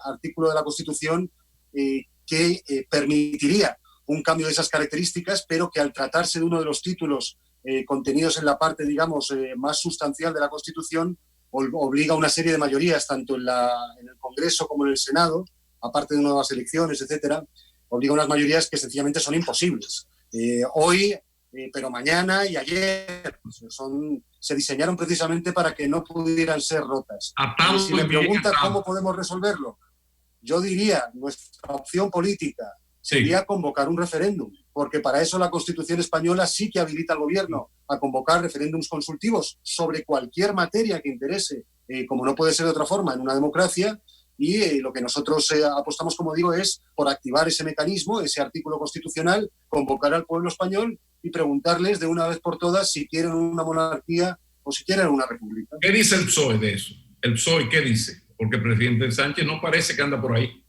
artículo de la Constitución que permitiría un cambio de esas características, pero que al tratarse de uno de los títulos contenidos en la parte, digamos, más sustancial de la Constitución, obliga a una serie de mayorías, tanto en el Congreso como en el Senado, aparte de nuevas elecciones, etcétera, obliga a unas mayorías que sencillamente son imposibles. Hoy, pero mañana y ayer, se diseñaron precisamente para que no pudieran ser rotas. Y si me preguntan cómo podemos resolverlo, yo diría, nuestra opción política sería convocar un referéndum, porque para eso la Constitución española sí que habilita al gobierno a convocar referéndums consultivos sobre cualquier materia que interese, como no puede ser de otra forma, en una democracia, y lo que nosotros apostamos, como digo, es por activar ese mecanismo, ese artículo constitucional, convocar al pueblo español y preguntarles de una vez por todas si quieren una monarquía o si quieren una república. ¿Qué dice el PSOE de eso? ¿El PSOE qué dice? Porque el presidente Sánchez no parece que anda por ahí.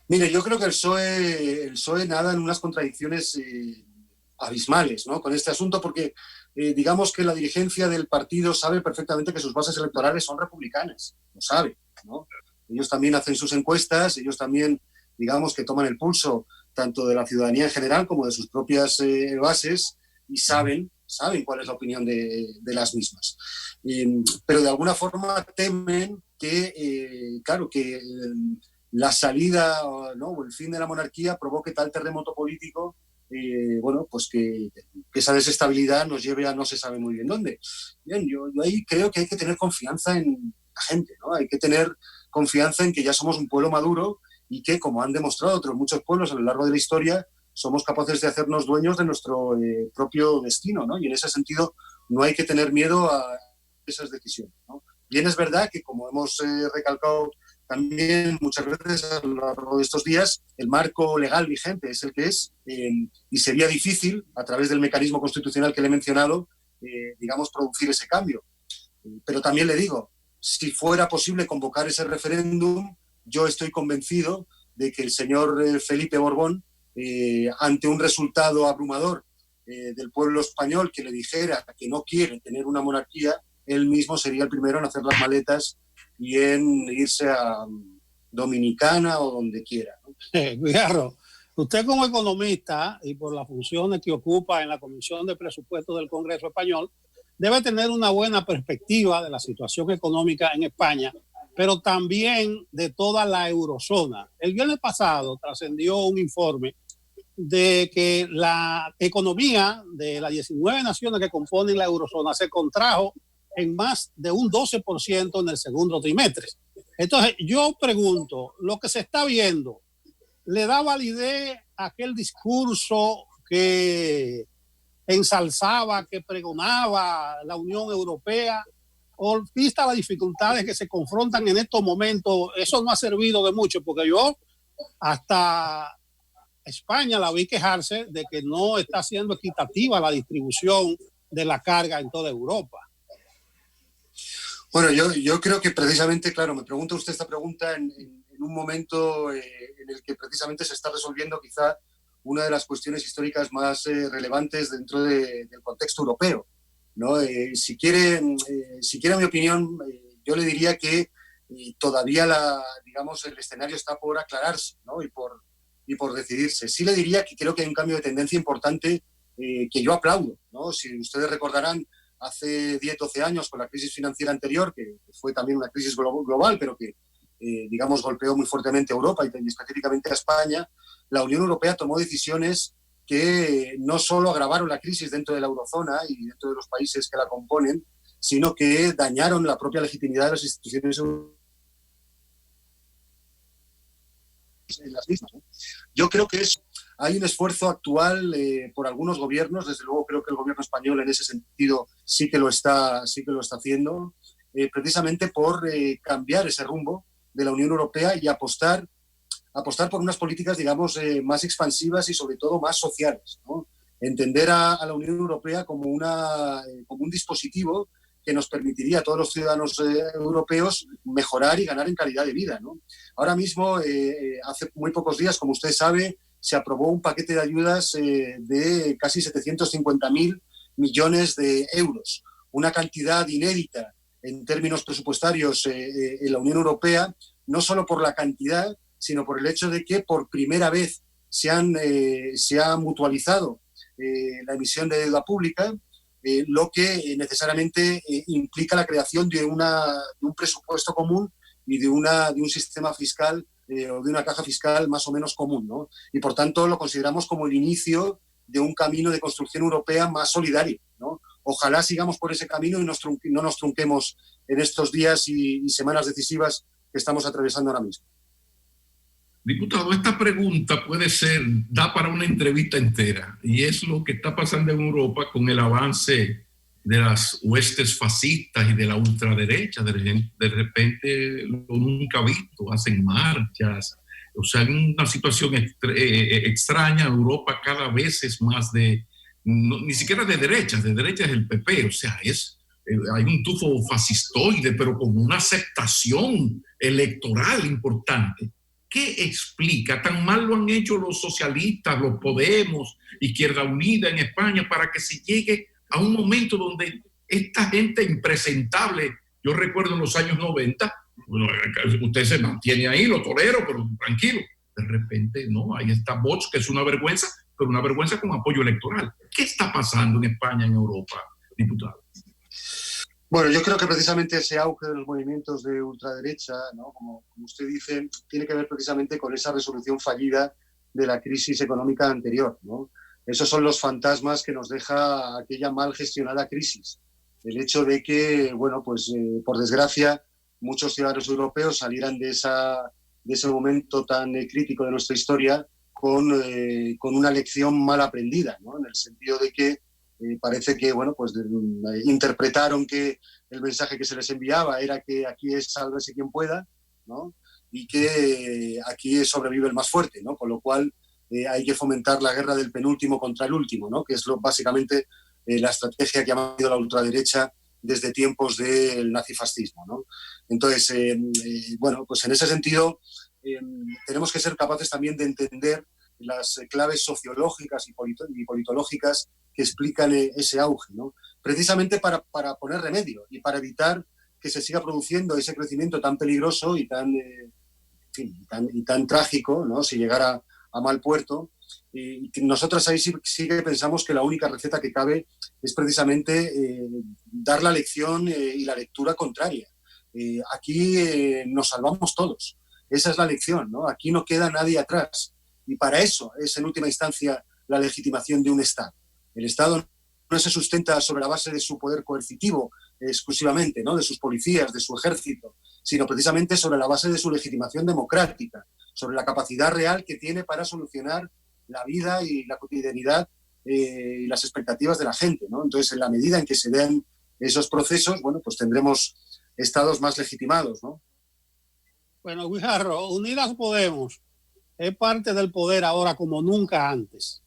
Mire, yo creo que el PSOE nada en unas contradicciones abismales, ¿no? Con este asunto, porque digamos que la dirigencia del partido sabe perfectamente que sus bases electorales son republicanas, lo sabe, ¿no? Ellos también hacen sus encuestas, ellos también, digamos, que toman el pulso tanto de la ciudadanía en general como de sus propias bases y saben cuál es la opinión de las mismas. Pero de alguna forma temen que, la salida, ¿no?, o el fin de la monarquía provoque tal terremoto político, pues que esa desestabilidad nos lleve a no se sabe muy bien dónde. Bien, yo ahí creo que hay que tener confianza en la gente, ¿no? Hay que tener confianza en que ya somos un pueblo maduro y que, como han demostrado otros muchos pueblos a lo largo de la historia, somos capaces de hacernos dueños de nuestro propio destino, ¿no? Y en ese sentido no hay que tener miedo a esas decisiones, ¿no? Bien, es verdad que, como hemos recalcado también muchas veces a lo largo de estos días, el marco legal vigente es el que es, y sería difícil, a través del mecanismo constitucional que le he mencionado, producir ese cambio. Pero también le digo, si fuera posible convocar ese referéndum, yo estoy convencido de que el señor Felipe Borbón, ante un resultado abrumador del pueblo español que le dijera que no quiere tener una monarquía, él mismo sería el primero en hacer las maletas y en irse a Dominicana o donde quiera, ¿no? Guijarro, usted como economista y por las funciones que ocupa en la Comisión de Presupuestos del Congreso Español, debe tener una buena perspectiva de la situación económica en España, pero también de toda la eurozona. El viernes pasado trascendió un informe de que la economía de las 19 naciones que componen la eurozona se contrajo en más de un 12% en el segundo trimestre. Entonces, yo pregunto, lo que se está viendo, ¿le da validez a aquel discurso que ensalzaba, que pregonaba la Unión Europea? ¿O vista las dificultades que se confrontan en estos momentos, eso no ha servido de mucho? Porque yo hasta España la vi quejarse de que no está siendo equitativa la distribución de la carga en toda Europa. Bueno, yo creo que precisamente, claro, me pregunta usted esta pregunta en un momento en el que precisamente se está resolviendo quizá una de las cuestiones históricas más relevantes dentro del contexto europeo, ¿no? Si quiere mi opinión, yo le diría que todavía digamos, el escenario está por aclararse, ¿no? y por decidirse. Sí le diría que creo que hay un cambio de tendencia importante que yo aplaudo, ¿no? Si ustedes recordarán, hace 10, 12 años, con la crisis financiera anterior, que fue también una crisis global, pero que, digamos, golpeó muy fuertemente a Europa y específicamente a España, la Unión Europea tomó decisiones que no solo agravaron la crisis dentro de la eurozona y dentro de los países que la componen, sino que dañaron la propia legitimidad de las instituciones europeas en las mismas, ¿no? Yo creo que hay un esfuerzo actual por algunos gobiernos, desde luego creo que el gobierno español en ese sentido sí que lo está haciendo, precisamente por cambiar ese rumbo de la Unión Europea y apostar por unas políticas, digamos, más expansivas y sobre todo más sociales, ¿no? Entender a la Unión Europea como un dispositivo que nos permitiría a todos los ciudadanos europeos mejorar y ganar en calidad de vida, ¿no? Ahora mismo, hace muy pocos días, como usted sabe, se aprobó un paquete de ayudas de casi 750.000 millones de euros, una cantidad inédita en términos presupuestarios en la Unión Europea, no solo por la cantidad, sino por el hecho de que por primera vez se ha mutualizado la emisión de deuda pública, lo que necesariamente implica la creación de un presupuesto común y de un sistema fiscal o de una caja fiscal más o menos común, ¿no? Y por tanto lo consideramos como el inicio de un camino de construcción europea más solidario, ¿no? Ojalá sigamos por ese camino y no nos trunquemos en estos días y semanas decisivas que estamos atravesando ahora mismo. Diputado, esta pregunta da para una entrevista entera, y es lo que está pasando en Europa con el avance de las huestes fascistas y de la ultraderecha. De repente, lo nunca visto, hacen marchas, o sea, en una situación extraña. Europa cada vez es más ni siquiera de derecha es el PP, o sea, hay un tufo fascistoide, pero con una aceptación electoral importante. ¿Qué explica? Tan mal lo han hecho los socialistas, los Podemos, Izquierda Unida en España, para que se llegue a un momento donde esta gente impresentable, yo recuerdo en los años 90, bueno, usted se mantiene ahí, lo tolero, pero tranquilo. De repente, no, ahí está Vox, que es una vergüenza, pero una vergüenza con apoyo electoral. ¿Qué está pasando en España, en Europa, diputado? Bueno, yo creo que precisamente ese auge de los movimientos de ultraderecha, ¿no? Como usted dice, tiene que ver precisamente con esa resolución fallida de la crisis económica anterior, ¿no? Esos son los fantasmas que nos deja aquella mal gestionada crisis. El hecho de que, bueno, pues por desgracia, muchos ciudadanos europeos salieran de ese momento tan crítico de nuestra historia con una lección mal aprendida, ¿no? En el sentido de que parece que, bueno, pues interpretaron que el mensaje que se les enviaba era que aquí es sálvese quien pueda, ¿no? Y que aquí sobrevive el más fuerte, ¿no? Con lo cual hay que fomentar la guerra del penúltimo contra el último, ¿no? Que es básicamente la estrategia que ha mantenido la ultraderecha desde tiempos del nazifascismo, ¿no? Entonces, bueno, pues en ese sentido tenemos que ser capaces también de entender las claves sociológicas y politológicas que explican ese auge, ¿no? Precisamente para poner remedio y para evitar que se siga produciendo ese crecimiento tan peligroso y tan, en fin, tan trágico, ¿no? Si llegara a mal puerto. Y nosotros ahí sí que pensamos que la única receta que cabe es precisamente dar la lección y la lectura contraria. Aquí nos salvamos todos. Esa es la lección, ¿no? Aquí no queda nadie atrás. Y para eso es, en última instancia, la legitimación de un Estado. El Estado no se sustenta sobre la base de su poder coercitivo exclusivamente, ¿no? De sus policías, de su ejército, sino precisamente sobre la base de su legitimación democrática, sobre la capacidad real que tiene para solucionar la vida y la cotidianidad y las expectativas de la gente, ¿no? Entonces, en la medida en que se den esos procesos, bueno, pues tendremos estados más legitimados, ¿no? Bueno, Guijarro, Unidas Podemos es parte del poder ahora como nunca antes,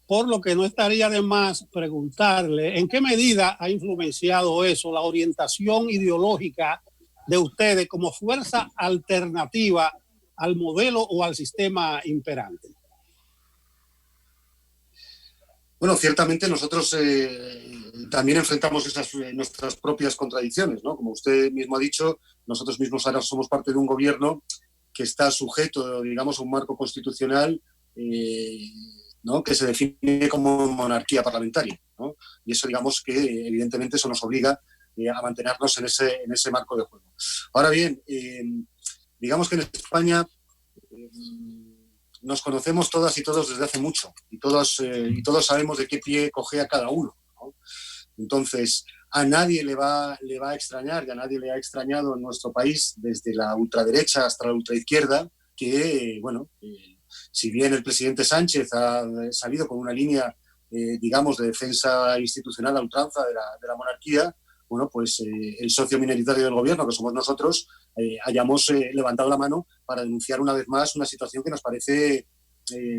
por lo que no estaría de más preguntarle en qué medida ha influenciado eso la orientación ideológica de ustedes como fuerza alternativa al modelo o al sistema imperante. Bueno, ciertamente nosotros también enfrentamos nuestras propias contradicciones, ¿no? Como usted mismo ha dicho, nosotros mismos ahora somos parte de un gobierno que está sujeto, digamos, a un marco constitucional, ¿no? Que se define como monarquía parlamentaria, ¿no? Y eso, digamos, que evidentemente eso nos obliga a mantenernos en ese marco de juego. Ahora bien, digamos que en España nos conocemos todas y todos desde hace mucho y todos sabemos de qué pie cojea cada uno, ¿no? Entonces, a nadie le va a extrañar, y a nadie le ha extrañado en nuestro país, desde la ultraderecha hasta la ultraizquierda, que, bueno, si bien el presidente Sánchez ha salido con una línea, digamos, de defensa institucional a ultranza de la monarquía, bueno, pues el socio minoritario del gobierno, que somos nosotros, hayamos levantado la mano para denunciar una vez más una situación que nos parece,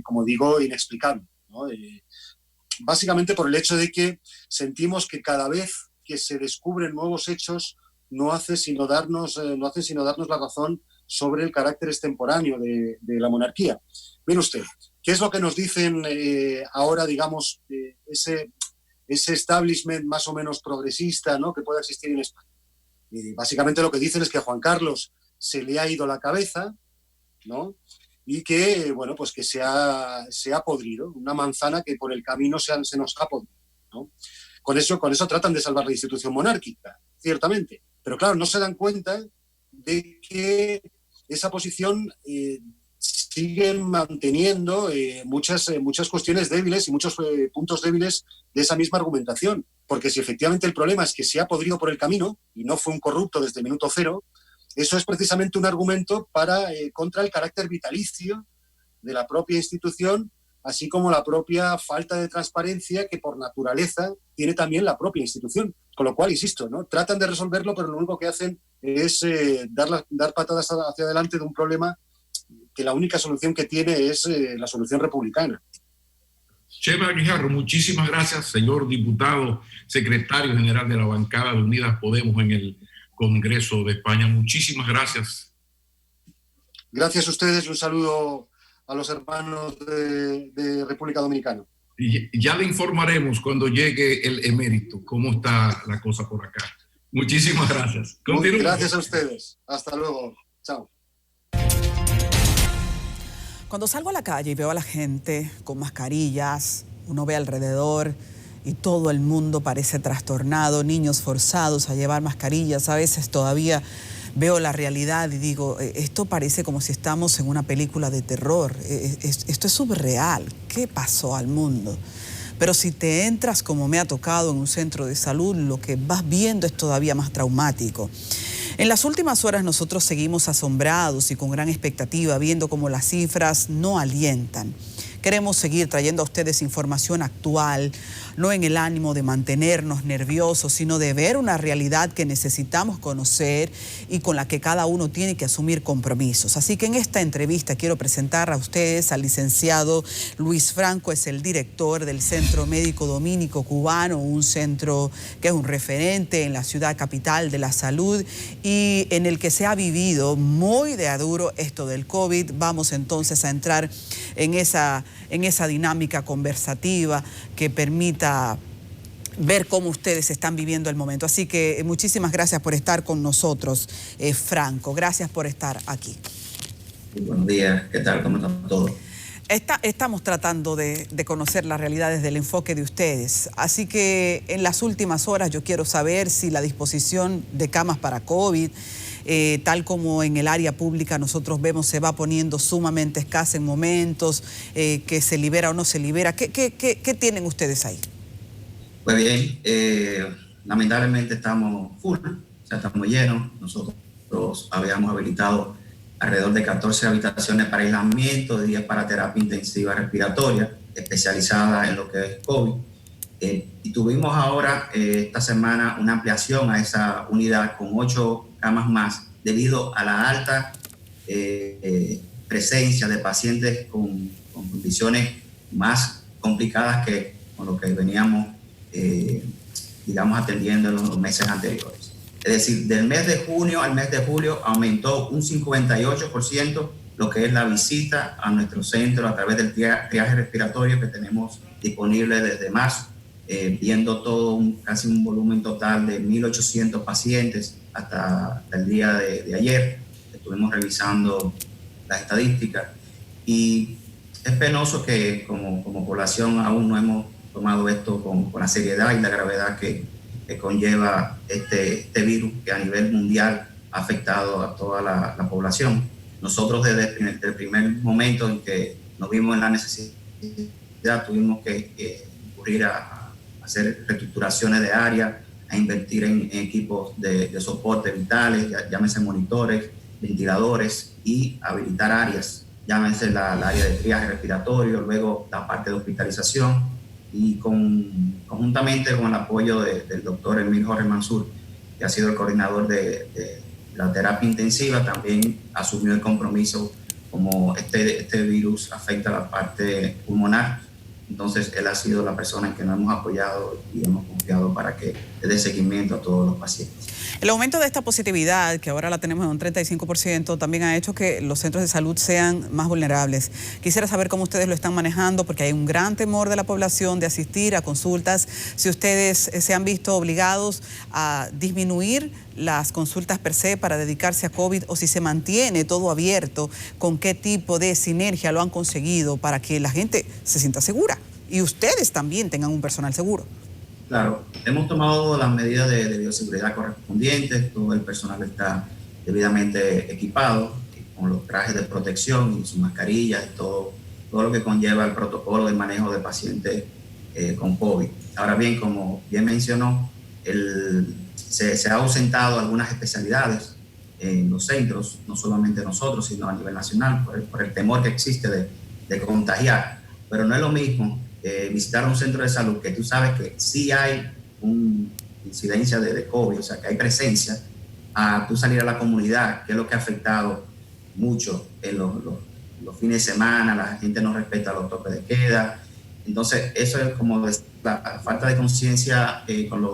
como digo, inexplicable, ¿no? Básicamente por el hecho de que sentimos que cada vez que se descubren nuevos hechos no hace sino darnos la razón sobre el carácter extemporáneo de la monarquía. Mire usted, ¿qué es lo que nos dicen ahora, digamos, ese establishment más o menos progresista, ¿no?, que pueda existir en España? Básicamente lo que dicen es que a Juan Carlos se le ha ido la cabeza, ¿no?, y que, bueno, pues que se ha podrido, una manzana que por el camino se nos ha podrido, ¿no? Con eso tratan de salvar la institución monárquica, ciertamente. Pero claro, no se dan cuenta de que esa posición siguen manteniendo muchas cuestiones débiles y muchos puntos débiles de esa misma argumentación. Porque si efectivamente el problema es que se ha podrido por el camino y no fue un corrupto desde el minuto cero, eso es precisamente un argumento contra el carácter vitalicio de la propia institución, así como la propia falta de transparencia que por naturaleza tiene también la propia institución. Con lo cual, insisto, ¿no?, tratan de resolverlo, pero lo único que hacen es dar patadas hacia adelante de un problema que la única solución que tiene es la solución republicana. Chema Guijarro, muchísimas gracias, señor diputado, secretario general de la bancada de Unidas Podemos en el Congreso de España. Muchísimas gracias. Gracias a ustedes y un saludo a los hermanos de República Dominicana. Y ya le informaremos cuando llegue el emérito cómo está la cosa por acá. Muchísimas gracias. Continúen. Gracias a ustedes. Hasta luego. Chao. Cuando salgo a la calle y veo a la gente con mascarillas, uno ve alrededor y todo el mundo parece trastornado, niños forzados a llevar mascarillas. A veces todavía veo la realidad y digo, esto parece como si estamos en una película de terror. Esto es subreal. ¿Qué pasó al mundo? Pero si te entras, como me ha tocado, en un centro de salud, lo que vas viendo es todavía más traumático. En las últimas horas nosotros seguimos asombrados y con gran expectativa, viendo cómo las cifras no alientan. Queremos seguir trayendo a ustedes información actual, no en el ánimo de mantenernos nerviosos, sino de ver una realidad que necesitamos conocer y con la que cada uno tiene que asumir compromisos. Así que en esta entrevista quiero presentar a ustedes al licenciado Luis Franco, es el director del Centro Médico Dominico Cubano, un centro que es un referente en la ciudad capital de la salud y en el que se ha vivido muy de a duro esto del COVID. Vamos entonces a entrar en esa dinámica conversativa que permita ver cómo ustedes están viviendo el momento. Así que muchísimas gracias por estar con nosotros, Franco. Gracias por estar aquí. Buenos días, ¿qué tal? ¿Cómo están todos? Estamos tratando de conocer la realidad desde el enfoque de ustedes. Así que en las últimas horas yo quiero saber si la disposición de camas para COVID, tal como en el área pública nosotros vemos, se va poniendo sumamente escasa en momentos, que se libera o no se libera. ¿Qué tienen ustedes ahí? Pues bien, lamentablemente estamos full, o sea, estamos llenos. Nosotros habíamos habilitado alrededor de 14 habitaciones para aislamiento, 10 para terapia intensiva respiratoria, especializada en lo que es COVID. Y tuvimos ahora, esta semana, una ampliación a esa unidad con 8 camas más, debido a la alta presencia de pacientes con condiciones más complicadas que con lo que veníamos, digamos, atendiendo en los meses anteriores. Es decir, del mes de junio al mes de julio aumentó un 58% lo que es la visita a nuestro centro a través del triaje respiratorio que tenemos disponible desde marzo, viendo todo casi un volumen total de 1.800 pacientes hasta el día de ayer. Estuvimos revisando las estadísticas y es penoso que como población aún no hemos tomado esto con la seriedad y la gravedad que conlleva este virus que a nivel mundial ha afectado a toda la población. Nosotros desde el primer momento en que nos vimos en la necesidad tuvimos que recurrir a hacer reestructuraciones de área, a invertir en equipos de soporte vitales, llámese monitores, ventiladores y habilitar áreas, llámese la área de triaje respiratorio, luego la parte de hospitalización y conjuntamente con el apoyo del doctor Emil Jorge Mansur, que ha sido el coordinador de la terapia intensiva, también asumió el compromiso como este virus afecta la parte pulmonar. Entonces, él ha sido la persona en que nos hemos apoyado y hemos confiado para que dé seguimiento a todos los pacientes. El aumento de esta positividad, que ahora la tenemos en un 35%, también ha hecho que los centros de salud sean más vulnerables. Quisiera saber cómo ustedes lo están manejando, porque hay un gran temor de la población de asistir a consultas. Si ustedes se han visto obligados a disminuir las consultas per se para dedicarse a COVID, o si se mantiene todo abierto, con qué tipo de sinergia lo han conseguido para que la gente se sienta segura y ustedes también tengan un personal seguro. Claro, hemos tomado las medidas de bioseguridad correspondientes, todo el personal está debidamente equipado con los trajes de protección y sus mascarillas y todo lo que conlleva el protocolo de manejo de pacientes con COVID. Ahora bien, como bien mencionó, se ha ausentado algunas especialidades en los centros, no solamente nosotros, sino a nivel nacional, por el temor que existe de contagiar. Pero no es lo mismo visitar un centro de salud que tú sabes que sí hay una incidencia de COVID, o sea, que hay presencia, a tú salir a la comunidad, que es lo que ha afectado mucho en los fines de semana, la gente no respeta los toques de queda. Entonces, eso es como la falta de conciencia con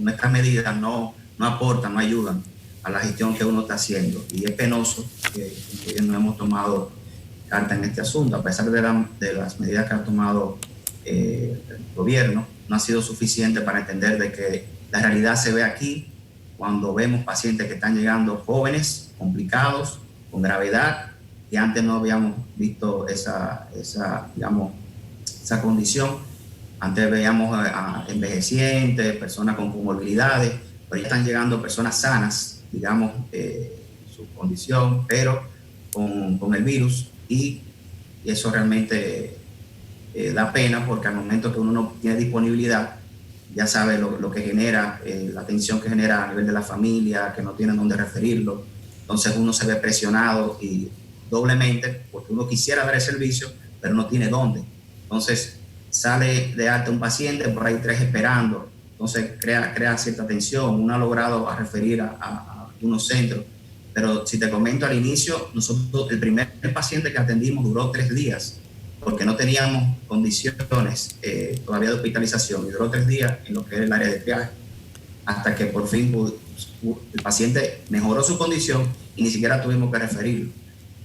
nuestras medidas no aportan, no ayudan a la gestión que uno está haciendo. Y es penoso que no hemos tomado carta en este asunto, a pesar de las medidas que ha tomado el gobierno, no ha sido suficiente para entender de que la realidad se ve aquí cuando vemos pacientes que están llegando jóvenes, complicados, con gravedad, y antes no habíamos visto esa condición. Antes veíamos a envejecientes, personas con comorbilidades, pero ya están llegando personas sanas, digamos, su condición, pero con el virus. Y eso realmente da pena, porque al momento que uno no tiene disponibilidad, ya sabe lo que genera, la tensión que genera a nivel de la familia, que no tienen dónde referirlo. Entonces uno se ve presionado y doblemente, porque uno quisiera dar el servicio, pero no tiene dónde. Entonces sale de alta un paciente, por ahí 3 esperando, entonces crea cierta tensión. Uno ha logrado referir a algunos centros, pero si te comento al inicio, nosotros el primer paciente que atendimos duró 3 días, porque no teníamos condiciones todavía de hospitalización, y duró 3 días en lo que es el área de triaje, hasta que por fin el paciente mejoró su condición y ni siquiera tuvimos que referirlo.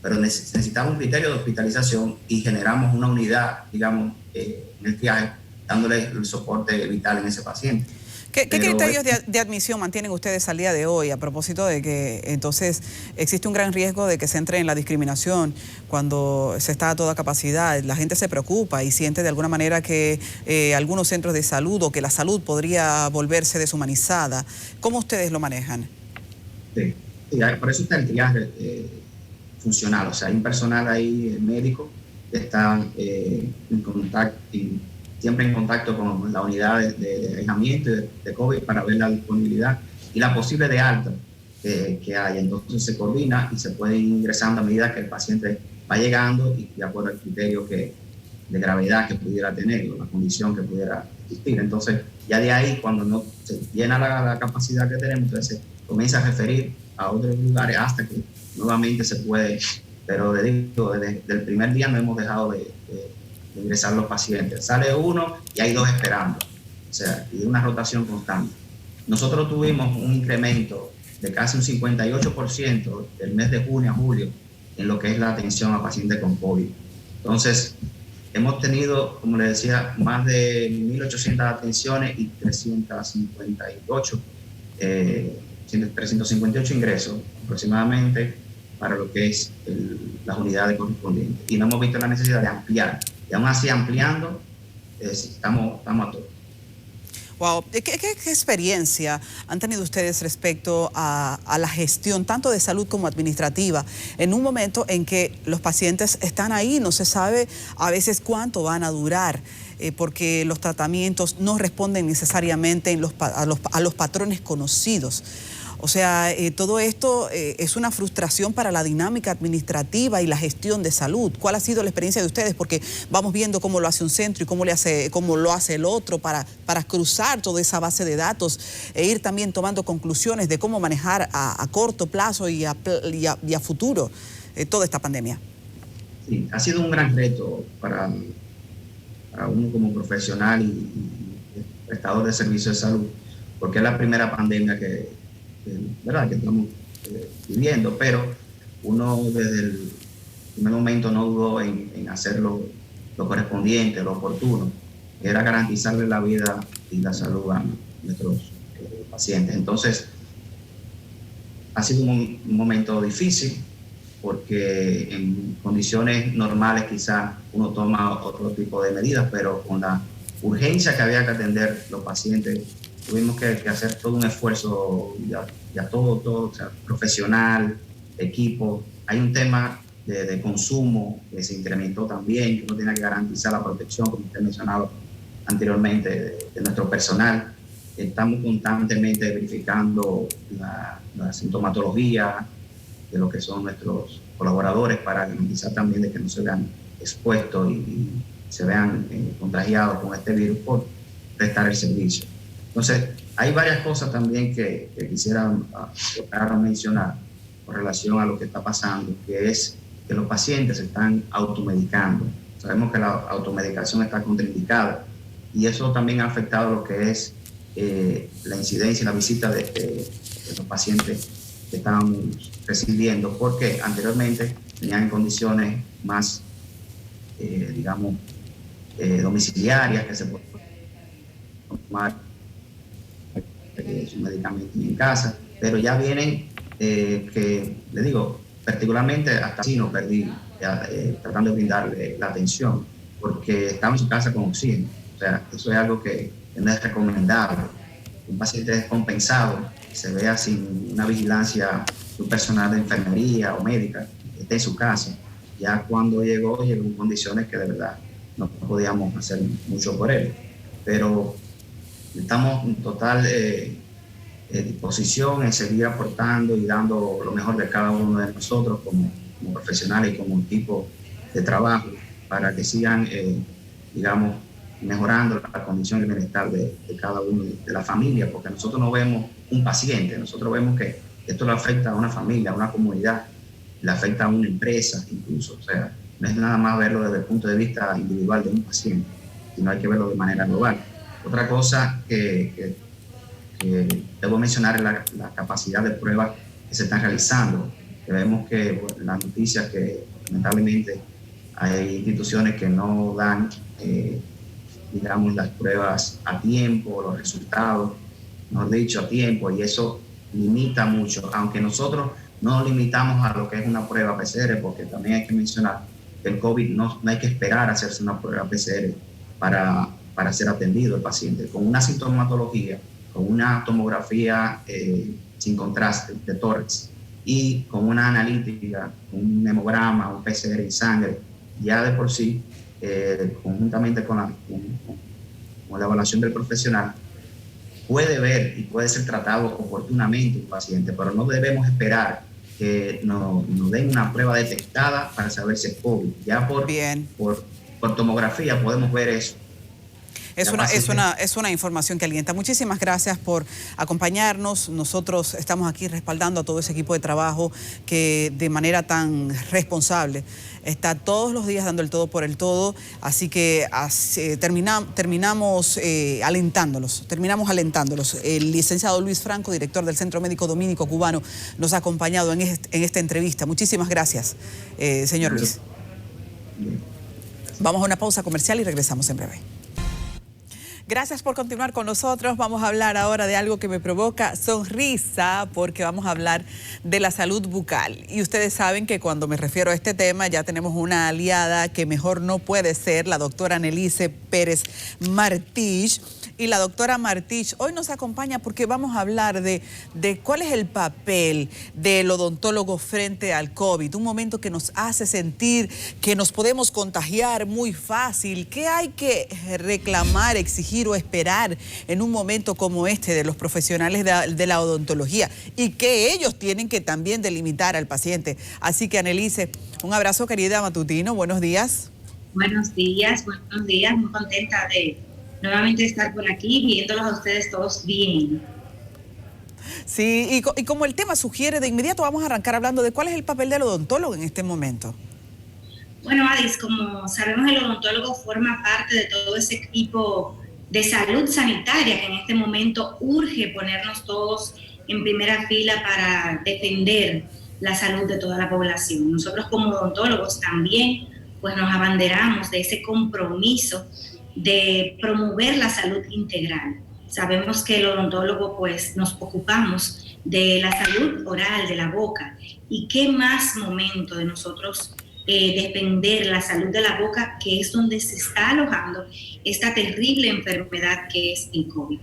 Pero necesitamos un criterio de hospitalización y generamos una unidad, digamos, en el triaje, dándole el soporte vital en ese paciente. ¿Qué criterios de admisión mantienen ustedes al día de hoy a propósito de que entonces existe un gran riesgo de que se entre en la discriminación cuando se está a toda capacidad? La gente se preocupa y siente de alguna manera que algunos centros de salud o que la salud podría volverse deshumanizada. ¿Cómo ustedes lo manejan? Sí, por eso está el triaje funcional. O sea, hay un personal ahí médico que está siempre en contacto con la unidad de aislamiento de COVID para ver la disponibilidad y la posible de alta que haya. Entonces se coordina y se puede ir ingresando a medida que el paciente va llegando y de acuerdo al criterio de gravedad que pudiera tener o la condición que pudiera existir. Entonces ya de ahí, cuando no se llena la capacidad que tenemos, entonces se comienza a referir a otros lugares hasta que nuevamente se puede. Pero desde el primer día no hemos dejado de ingresar los pacientes. Sale uno y hay 2 esperando. O sea, y una rotación constante. Nosotros tuvimos un incremento de casi un 58% del mes de junio a julio en lo que es la atención a pacientes con COVID. Entonces, hemos tenido, como les decía, más de 1.800 atenciones y 358 ingresos aproximadamente para lo que es las unidades correspondientes. Y no hemos visto la necesidad de ampliar. Y aún así, ampliando, estamos a todo. Wow. ¿Qué experiencia han tenido ustedes respecto a la gestión tanto de salud como administrativa en un momento en que los pacientes están ahí, no se sabe a veces cuánto van a durar, porque los tratamientos no responden necesariamente a los patrones conocidos? O sea, todo esto es una frustración para la dinámica administrativa y la gestión de salud. ¿Cuál ha sido la experiencia de ustedes? Porque vamos viendo cómo lo hace un centro y cómo lo hace el otro para cruzar toda esa base de datos e ir también tomando conclusiones de cómo manejar a corto plazo y a futuro toda esta pandemia. Sí, ha sido un gran reto para uno como profesional y prestador de servicios de salud, porque es la primera pandemia que estamos viviendo, pero uno desde el primer momento no dudó en hacer lo correspondiente, lo oportuno, que era garantizarle la vida y la salud a nuestros pacientes. Entonces, ha sido un momento difícil, porque en condiciones normales quizás uno toma otro tipo de medidas, pero con la urgencia que había que atender los pacientes, tuvimos que hacer todo un esfuerzo, ya todo, o sea, profesional, equipo. Hay un tema de consumo que se incrementó también, que uno tiene que garantizar la protección, como usted mencionaba anteriormente, de nuestro personal. Estamos constantemente verificando la sintomatología de lo que son nuestros colaboradores para garantizar también de que no se vean expuestos y se vean contagiados con este virus por prestar el servicio. Entonces, hay varias cosas también que quisiera mencionar con relación a lo que está pasando, que es que los pacientes se están automedicando. Sabemos que la automedicación está contraindicada y eso también ha afectado lo que es la incidencia y la visita de los pacientes que estábamos recibiendo, porque anteriormente tenían condiciones más, domiciliarias, que se pueden tomar su medicamento en casa, pero ya vienen que, le digo, particularmente hasta así no perdí, tratando de brindarle la atención, porque estaba en su casa con oxígeno. O sea, eso es algo que no es recomendable. Un paciente descompensado se vea sin una vigilancia de un personal de enfermería o médica, esté en su casa. Ya cuando llegó en condiciones que de verdad no podíamos hacer mucho por él. Pero estamos en total disposición en seguir aportando y dando lo mejor de cada uno de nosotros como profesionales y como equipo de trabajo para que sigan, digamos, mejorando la condición y bienestar de cada uno de la familia, porque nosotros no vemos un paciente, nosotros vemos que esto le afecta a una familia, a una comunidad, le afecta a una empresa incluso. O sea, no es nada más verlo desde el punto de vista individual de un paciente, sino hay que verlo de manera global. Otra cosa que debo mencionar es la capacidad de pruebas que se están realizando. Que vemos que las noticias que lamentablemente hay instituciones que no dan, digamos, las pruebas a tiempo, los resultados, mejor dicho, a tiempo, y eso limita mucho, aunque nosotros no nos limitamos a lo que es una prueba PCR, porque también hay que mencionar que el COVID no hay que esperar a hacerse una prueba PCR para ser atendido el paciente. Con una sintomatología, con una tomografía sin contraste de tórax y con una analítica, un hemograma, un PCR en sangre, ya de por sí, conjuntamente con la evaluación del profesional, puede ver y puede ser tratado oportunamente un paciente, pero no debemos esperar que nos den una prueba detectada para saber si es COVID. Ya por tomografía podemos ver eso. Es una información que alienta. Muchísimas gracias por acompañarnos. Nosotros estamos aquí respaldando a todo ese equipo de trabajo que de manera tan responsable está todos los días dando el todo por el todo. Así que terminamos alentándolos. El licenciado Luis Franco, director del Centro Médico Dominico Cubano, nos ha acompañado en esta entrevista. Muchísimas gracias, señor Luis. Vamos a una pausa comercial y regresamos en breve. Gracias por continuar con nosotros. Vamos a hablar ahora de algo que me provoca sonrisa, porque vamos a hablar de la salud bucal. Y ustedes saben que cuando me refiero a este tema ya tenemos una aliada que mejor no puede ser, la doctora Annelise Pérez Martich. Y la doctora Martich hoy nos acompaña porque vamos a hablar de cuál es el papel del odontólogo frente al COVID. Un momento que nos hace sentir que nos podemos contagiar muy fácil. ¿Qué hay que reclamar, exigir o esperar en un momento como este de los profesionales de la odontología? Y que ellos tienen que también delimitar al paciente. Así que, Annelise, un abrazo, querida matutino. Buenos días. Buenos días. Muy contenta de nuevamente estar por aquí, viéndolos a ustedes todos bien. Sí, y como el tema sugiere, de inmediato vamos a arrancar hablando de cuál es el papel del odontólogo en este momento. Bueno, Adis, como sabemos, el odontólogo forma parte de todo ese equipo de salud sanitaria que en este momento urge ponernos todos en primera fila para defender la salud de toda la población. Nosotros como odontólogos también pues nos abanderamos de ese compromiso de promover la salud integral. Sabemos que el odontólogo pues nos ocupamos de la salud oral, de la boca, y qué más momento de nosotros defender la salud de la boca, que es donde se está alojando esta terrible enfermedad que es el COVID.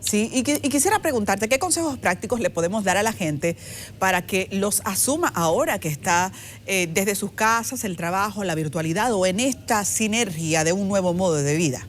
Sí, y quisiera preguntarte, ¿qué consejos prácticos le podemos dar a la gente para que los asuma ahora que está desde sus casas, el trabajo, la virtualidad o en esta sinergia de un nuevo modo de vida?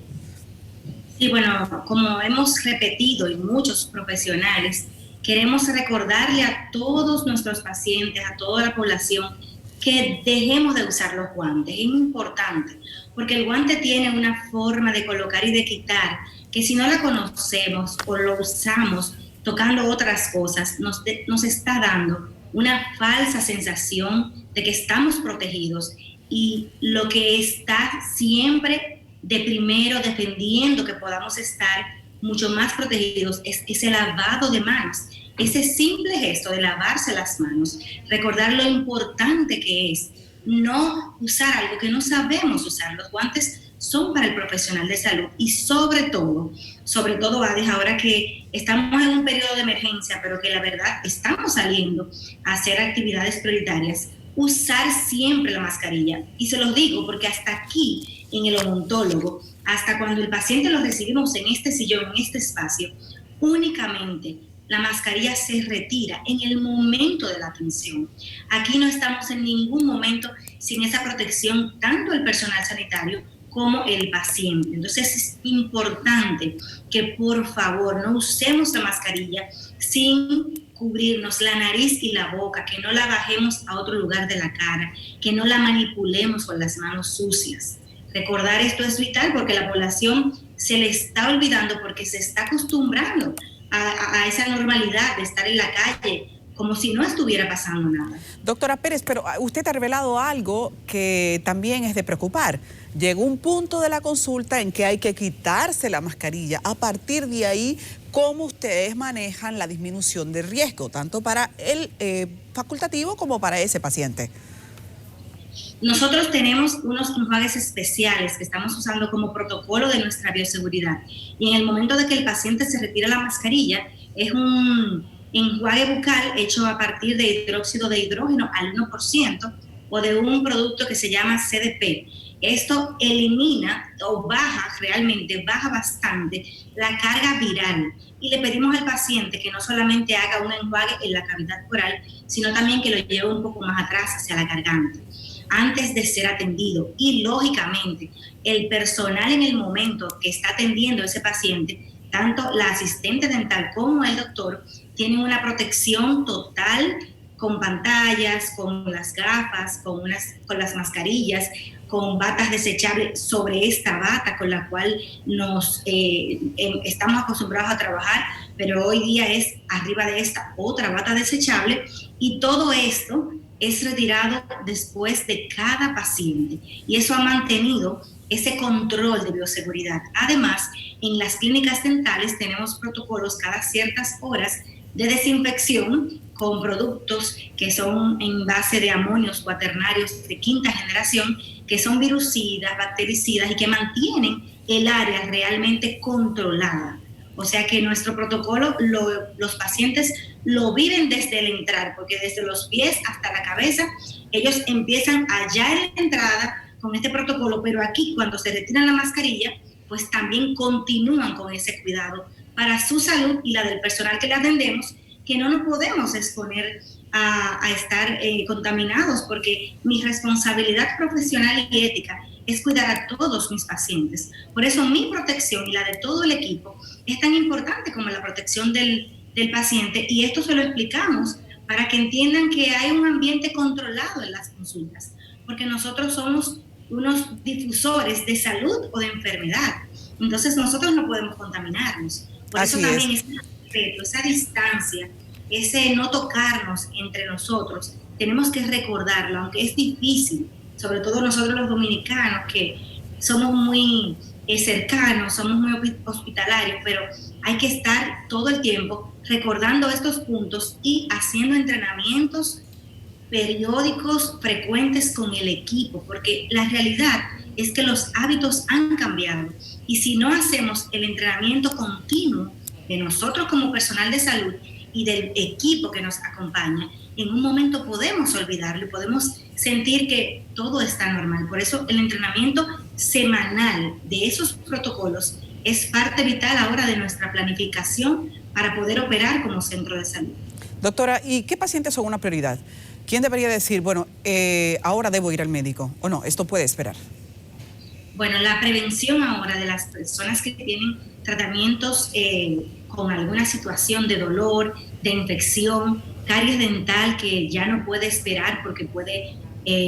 Sí, bueno, como hemos repetido y muchos profesionales, queremos recordarle a todos nuestros pacientes, a toda la población, que dejemos de usar los guantes. Es importante, porque el guante tiene una forma de colocar y de quitar que si no la conocemos o lo usamos tocando otras cosas, nos está dando una falsa sensación de que estamos protegidos, y lo que está siempre de primero defendiendo que podamos estar mucho más protegidos es ese lavado de manos, ese simple gesto de lavarse las manos, recordar lo importante que es no usar algo que no sabemos usar. Los guantes son para el profesional de salud y sobre todo, Adis, ahora que estamos en un periodo de emergencia, pero que la verdad estamos saliendo a hacer actividades prioritarias, usar siempre la mascarilla. Y se los digo porque hasta aquí en el odontólogo, hasta cuando el paciente lo recibimos en este sillón, en este espacio, únicamente la mascarilla se retira en el momento de la atención. Aquí no estamos en ningún momento sin esa protección, tanto el personal sanitario como el paciente. Entonces es importante que por favor no usemos la mascarilla sin cubrirnos la nariz y la boca, que no la bajemos a otro lugar de la cara, que no la manipulemos con las manos sucias. Recordar esto es vital porque la población se le está olvidando porque se está acostumbrando a esa normalidad de estar en la calle como si no estuviera pasando nada. Doctora Pérez, pero usted ha revelado algo que también es de preocupar. Llegó un punto de la consulta en que hay que quitarse la mascarilla. A partir de ahí, ¿cómo ustedes manejan la disminución de riesgo, tanto para el facultativo como para ese paciente? Nosotros tenemos unos enjuagues especiales que estamos usando como protocolo de nuestra bioseguridad. Y en el momento de que el paciente se retira la mascarilla, es un enjuague bucal hecho a partir de hidróxido de hidrógeno al 1% o de un producto que se llama CDP. Esto elimina o baja bastante la carga viral. Y le pedimos al paciente que no solamente haga un enjuague en la cavidad oral, sino también que lo lleve un poco más atrás hacia la garganta, antes de ser atendido. Y lógicamente, el personal en el momento que está atendiendo a ese paciente, tanto la asistente dental como el doctor, tienen una protección total con pantallas, con las gafas, con las mascarillas, con batas desechables sobre esta bata con la cual nos estamos acostumbrados a trabajar, pero hoy día es arriba de esta otra bata desechable, y todo esto es retirado después de cada paciente, y eso ha mantenido ese control de bioseguridad. Además, en las clínicas dentales tenemos protocolos cada ciertas horas de desinfección con productos que son en base de amonios cuaternarios de quinta generación, que son virucidas, bactericidas y que mantienen el área realmente controlada. O sea que nuestro protocolo, los pacientes lo viven desde el entrar, porque desde los pies hasta la cabeza, ellos empiezan allá en la entrada con este protocolo, pero aquí cuando se retiran la mascarilla, pues también continúan con ese cuidado para su salud y la del personal que le atendemos, que no nos podemos exponer a estar contaminados, porque mi responsabilidad profesional y ética es cuidar a todos mis pacientes. Por eso mi protección y la de todo el equipo es tan importante como la protección del paciente, y esto se lo explicamos para que entiendan que hay un ambiente controlado en las consultas, porque nosotros somos unos difusores de salud o de enfermedad. Entonces nosotros no podemos contaminarnos. Por eso también ese respeto, esa distancia, ese no tocarnos entre nosotros, tenemos que recordarlo, aunque es difícil, sobre todo nosotros los dominicanos, que somos muy cercanos, somos muy hospitalarios, pero hay que estar todo el tiempo recordando estos puntos y haciendo entrenamientos periódicos frecuentes con el equipo, porque la realidad es que los hábitos han cambiado, y si no hacemos el entrenamiento continuo de nosotros como personal de salud y del equipo que nos acompaña, en un momento podemos olvidarlo y podemos sentir que todo está normal. Por eso el entrenamiento semanal de esos protocolos es parte vital ahora de nuestra planificación para poder operar como centro de salud. Doctora, ¿y qué pacientes son una prioridad? ¿Quién debería decir, bueno, ahora debo ir al médico, o no, esto puede esperar? Bueno, la prevención ahora de las personas que tienen tratamientos con alguna situación de dolor, de infección, caries dental que ya no puede esperar porque puede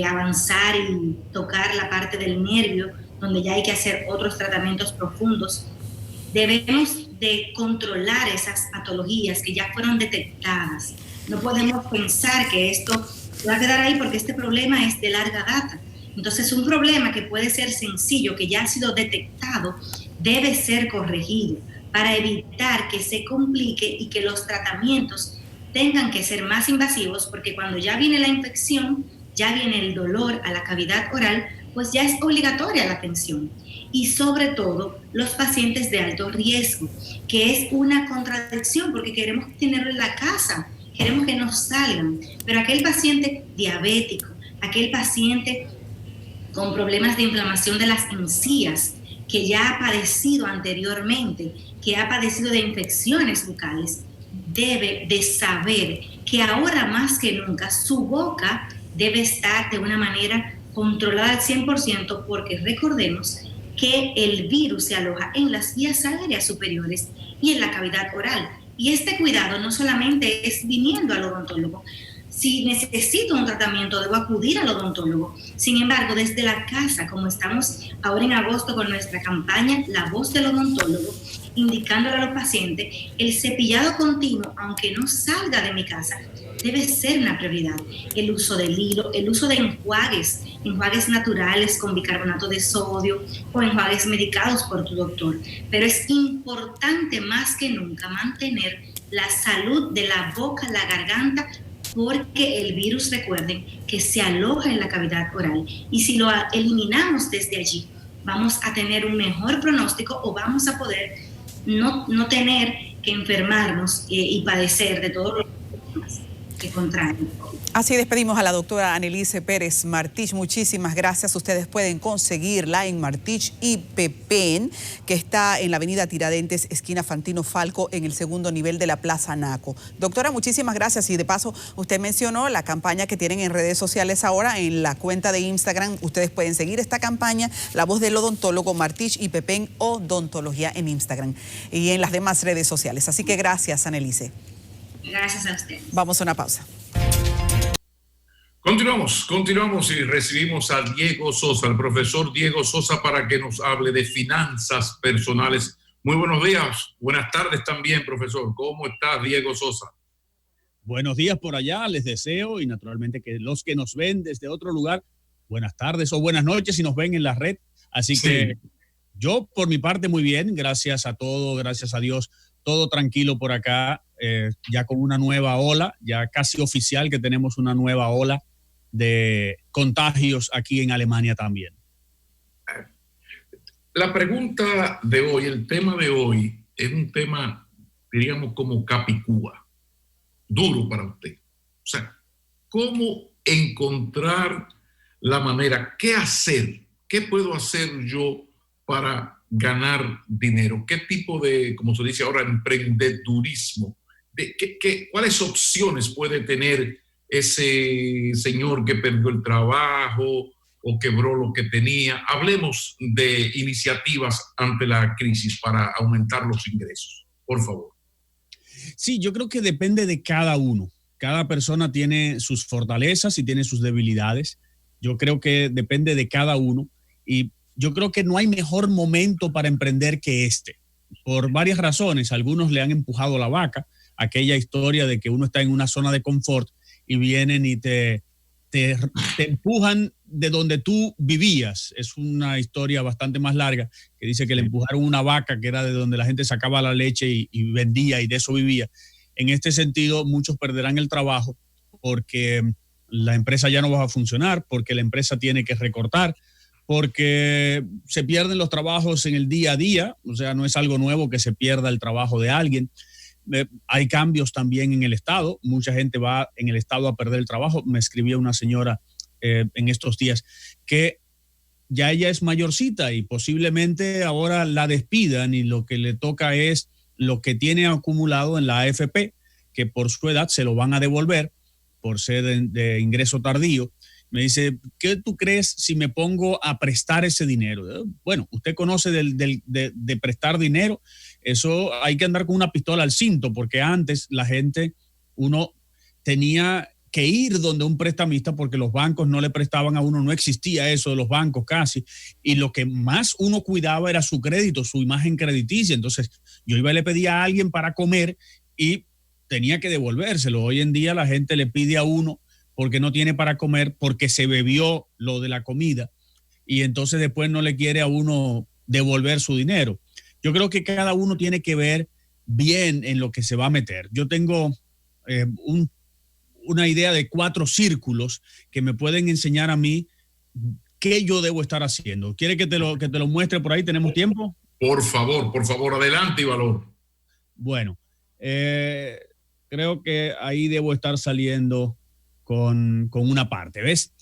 avanzar y tocar la parte del nervio, donde ya hay que hacer otros tratamientos profundos. Debemos de controlar esas patologías que ya fueron detectadas. No podemos pensar que esto va a quedar ahí porque este problema es de larga data. Entonces, un problema que puede ser sencillo, que ya ha sido detectado, debe ser corregido para evitar que se complique y que los tratamientos tengan que ser más invasivos, porque cuando ya viene la infección, ya viene el dolor a la cavidad oral, pues ya es obligatoria la atención. Y sobre todo, los pacientes de alto riesgo, que es una contradicción porque queremos tenerlo en la casa, queremos que nos salgan, pero aquel paciente diabético, aquel paciente con problemas de inflamación de las encías, que ya ha padecido anteriormente, que ha padecido de infecciones bucales, debe de saber que ahora más que nunca su boca debe estar de una manera controlada al 100%, porque recordemos que el virus se aloja en las vías aéreas superiores y en la cavidad oral. Y este cuidado no solamente es viniendo al odontólogo. Si necesito un tratamiento, debo acudir al odontólogo. Sin embargo, desde la casa, como estamos ahora en agosto con nuestra campaña La Voz del Odontólogo, indicándole a los pacientes, el cepillado continuo, aunque no salga de mi casa, debe ser una prioridad. El uso del hilo, el uso de enjuagues naturales con bicarbonato de sodio o enjuagues medicados por tu doctor. Pero es importante más que nunca mantener la salud de la boca, la garganta, porque el virus, recuerden, que se aloja en la cavidad oral. Y si lo eliminamos desde allí, vamos a tener un mejor pronóstico o vamos a poder no tener que enfermarnos y padecer de todos los problemas que contraen. Así despedimos a la doctora Annelise Pérez Martich. Muchísimas gracias. Ustedes pueden conseguirla en Martich y Pepén, que está en la avenida Tiradentes, esquina Fantino Falco, en el segundo nivel de la Plaza Naco. Doctora, muchísimas gracias. Y de paso, usted mencionó la campaña que tienen en redes sociales ahora, en la cuenta de Instagram. Ustedes pueden seguir esta campaña, La Voz del Odontólogo, Martich y Pepén Odontología en Instagram y en las demás redes sociales. Así que gracias, Annelise. Gracias a usted. Vamos a una pausa. Continuamos y recibimos a Diego Sosa, el profesor Diego Sosa, para que nos hable de finanzas personales. Muy buenos días, buenas tardes también, profesor. ¿Cómo está Diego Sosa? Buenos días por allá, les deseo, y naturalmente que los que nos ven desde otro lugar, buenas tardes o buenas noches si nos ven en la red. Así que yo, por mi parte, muy bien, gracias a todo, gracias a Dios, todo tranquilo por acá, ya con una nueva ola, ya casi oficial que tenemos una nueva ola de contagios aquí en Alemania también. La pregunta de hoy, el tema de hoy, es un tema, diríamos, como capicúa, duro para usted. O sea, ¿cómo encontrar la manera? ¿Qué hacer? ¿Qué puedo hacer yo para ganar dinero? ¿Qué tipo de, como se dice ahora, emprendedurismo? ¿Cuáles opciones puede tener ese señor que perdió el trabajo o quebró lo que tenía? Hablemos de iniciativas ante la crisis para aumentar los ingresos, por favor. Sí, yo creo que depende de cada uno. Cada persona tiene sus fortalezas y tiene sus debilidades. Yo creo que depende de cada uno y yo creo que no hay mejor momento para emprender que este, por varias razones. Algunos le han empujado la vaca, aquella historia de que uno está en una zona de confort y vienen y te empujan de donde tú vivías. Es una historia bastante más larga que dice que le empujaron una vaca que era de donde la gente sacaba la leche y vendía y de eso vivía. En este sentido, muchos perderán el trabajo porque la empresa ya no va a funcionar, porque la empresa tiene que recortar, porque se pierden los trabajos en el día a día. O sea, no es algo nuevo que se pierda el trabajo de alguien. Hay cambios también en el Estado. Mucha gente va en el Estado a perder el trabajo. Me escribía una señora en estos días que ya ella es mayorcita y posiblemente ahora la despidan y lo que le toca es lo que tiene acumulado en la AFP, que por su edad se lo van a devolver por ser de ingreso tardío. Me dice, ¿qué tú crees si me pongo a prestar ese dinero? Bueno, usted conoce de prestar dinero. Eso hay que andar con una pistola al cinto, porque antes la gente, uno tenía que ir donde un prestamista porque los bancos no le prestaban a uno, no existía eso de los bancos casi, y lo que más uno cuidaba era su crédito, su imagen crediticia. Entonces yo iba y le pedía a alguien para comer y tenía que devolvérselo. Hoy en día la gente le pide a uno porque no tiene para comer, porque se bebió lo de la comida y entonces después no le quiere a uno devolver su dinero. Yo creo que cada uno tiene que ver bien en lo que se va a meter. Yo tengo una idea de 4 círculos que me pueden enseñar a mí qué yo debo estar haciendo. ¿Quiere que te lo muestre por ahí? ¿Tenemos tiempo? Por favor, adelante, Valor. Bueno, creo que ahí debo estar saliendo con una parte, ¿ves?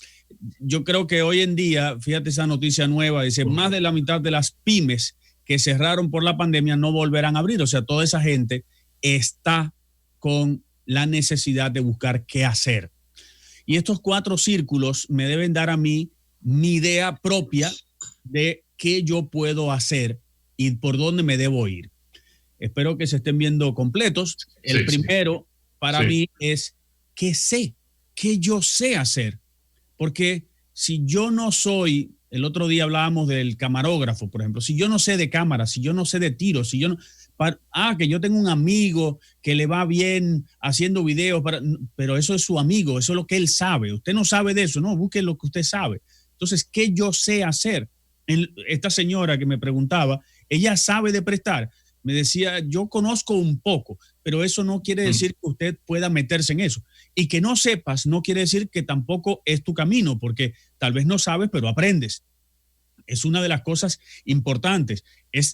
Yo creo que hoy en día, fíjate esa noticia nueva, dice, más de la mitad de las pymes que cerraron por la pandemia no volverán a abrir. O sea, toda esa gente está con la necesidad de buscar qué hacer. Y estos 4 círculos me deben dar a mí mi idea propia de qué yo puedo hacer y por dónde me debo ir. espero que se estén viendo completos. El primero para mí es ¿qué sé? ¿Qué yo sé hacer? Porque si yo no soy, el otro día hablábamos del camarógrafo, por ejemplo, si yo no sé de cámara, si yo no sé de tiros, si yo no, que yo tengo un amigo que le va bien haciendo videos, pero eso es su amigo, eso es lo que él sabe. Usted no sabe de eso, no, busque lo que usted sabe. Entonces, ¿qué yo sé hacer? Esta señora que me preguntaba, ella sabe de prestar. Me decía, yo conozco un poco, pero eso no quiere decir que usted pueda meterse en eso. Y que no sepas no quiere decir que tampoco es tu camino, porque tal vez no sabes, pero aprendes. Es una de las cosas importantes.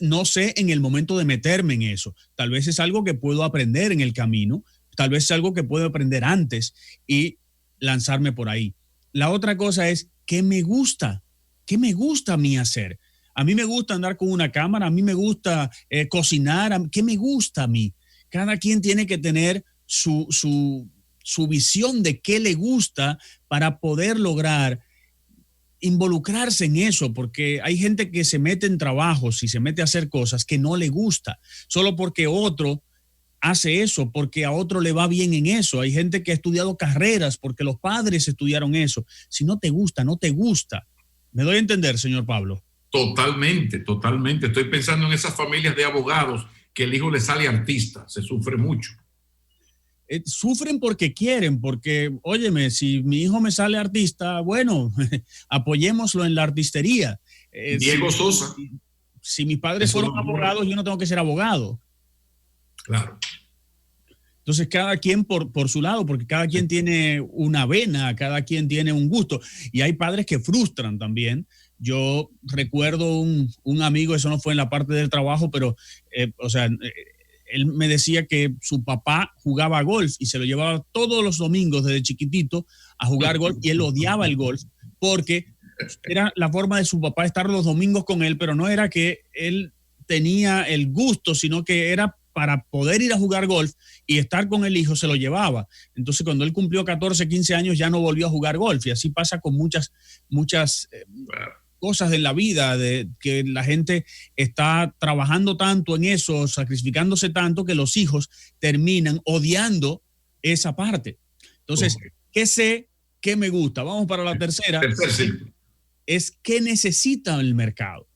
No sé en el momento de meterme en eso. Tal vez es algo que puedo aprender en el camino, tal vez es algo que puedo aprender antes y lanzarme por ahí. La otra cosa es, ¿qué me gusta? ¿Qué me gusta a mí hacer? A mí me gusta andar con una cámara, a mí me gusta cocinar, ¿qué me gusta a mí? Cada quien tiene que tener su visión de qué le gusta para poder lograr involucrarse en eso, porque hay gente que se mete en trabajos y se mete a hacer cosas que no le gusta, solo porque otro hace eso, porque a otro le va bien en eso. Hay gente que ha estudiado carreras porque los padres estudiaron eso. Si no te gusta, no te gusta. ¿Me doy a entender, señor Pablo? Totalmente, totalmente. Estoy pensando en esas familias de abogados que el hijo le sale artista, se sufre mucho. Sufren porque quieren, porque, óyeme, si mi hijo me sale artista, bueno, apoyémoslo en la artistería. Diego Sosa. Si mis padres fueron abogados, yo no tengo que ser abogado. Claro. Entonces, cada quien por su lado, porque cada quien tiene una vena, cada quien tiene un gusto. Y hay padres que frustran también. Yo recuerdo un amigo, eso no fue en la parte del trabajo, pero, él me decía que su papá jugaba golf y se lo llevaba todos los domingos desde chiquitito a jugar golf, y él odiaba el golf porque era la forma de su papá estar los domingos con él, pero no era que él tenía el gusto, sino que era para poder ir a jugar golf y estar con el hijo, se lo llevaba. Entonces, cuando él cumplió 14, 15 años, ya no volvió a jugar golf, y así pasa con muchas cosas de la vida, de que la gente está trabajando tanto en eso, sacrificándose tanto, que los hijos terminan odiando esa parte. Entonces, ¿qué sé? ¿Qué me gusta? Vamos para la tercera. Es qué necesita el mercado.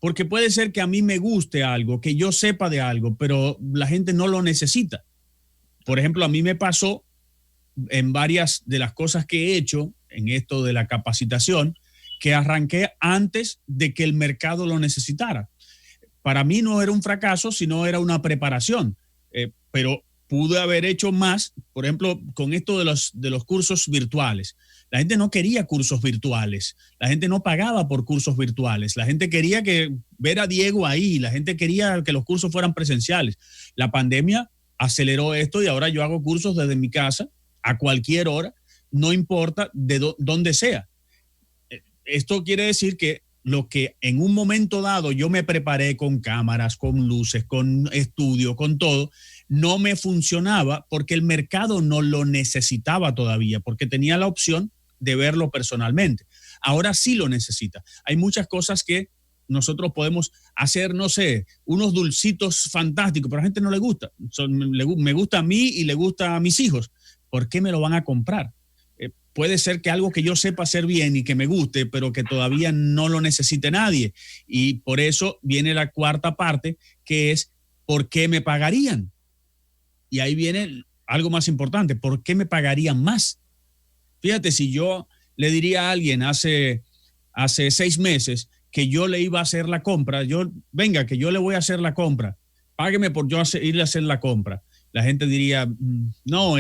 Porque puede ser que a mí me guste algo, que yo sepa de algo, pero la gente no lo necesita. Por ejemplo, a mí me pasó en varias de las cosas que he hecho en esto de la capacitación, que arranqué antes de que el mercado lo necesitara. Para mí no era un fracaso, sino era una preparación, pero pude haber hecho más, por ejemplo, con esto de los cursos virtuales. La gente no quería cursos virtuales, la gente no pagaba por cursos virtuales, la gente quería ver a Diego ahí, la gente quería que los cursos fueran presenciales. La pandemia aceleró esto y ahora yo hago cursos desde mi casa a cualquier hora, no importa de dónde sea. Esto quiere decir que lo que en un momento dado yo me preparé con cámaras, con luces, con estudio, con todo, no me funcionaba porque el mercado no lo necesitaba todavía, porque tenía la opción de verlo personalmente. Ahora sí lo necesita. Hay muchas cosas que nosotros podemos hacer, no sé, unos dulcitos fantásticos, pero a la gente no le gusta. Me gusta a mí y le gusta a mis hijos. ¿Por qué me lo van a comprar? Puede ser que algo que yo sepa hacer bien y que me guste, pero que todavía no lo necesite nadie. Y por eso viene la cuarta parte, que es ¿por qué me pagarían? Y ahí viene algo más importante, ¿por qué me pagarían más? Fíjate, si yo le diría a alguien hace 6 meses que yo le iba a hacer la compra, que yo le voy a hacer la compra, págueme por yo irle a hacer la compra. La gente diría, no,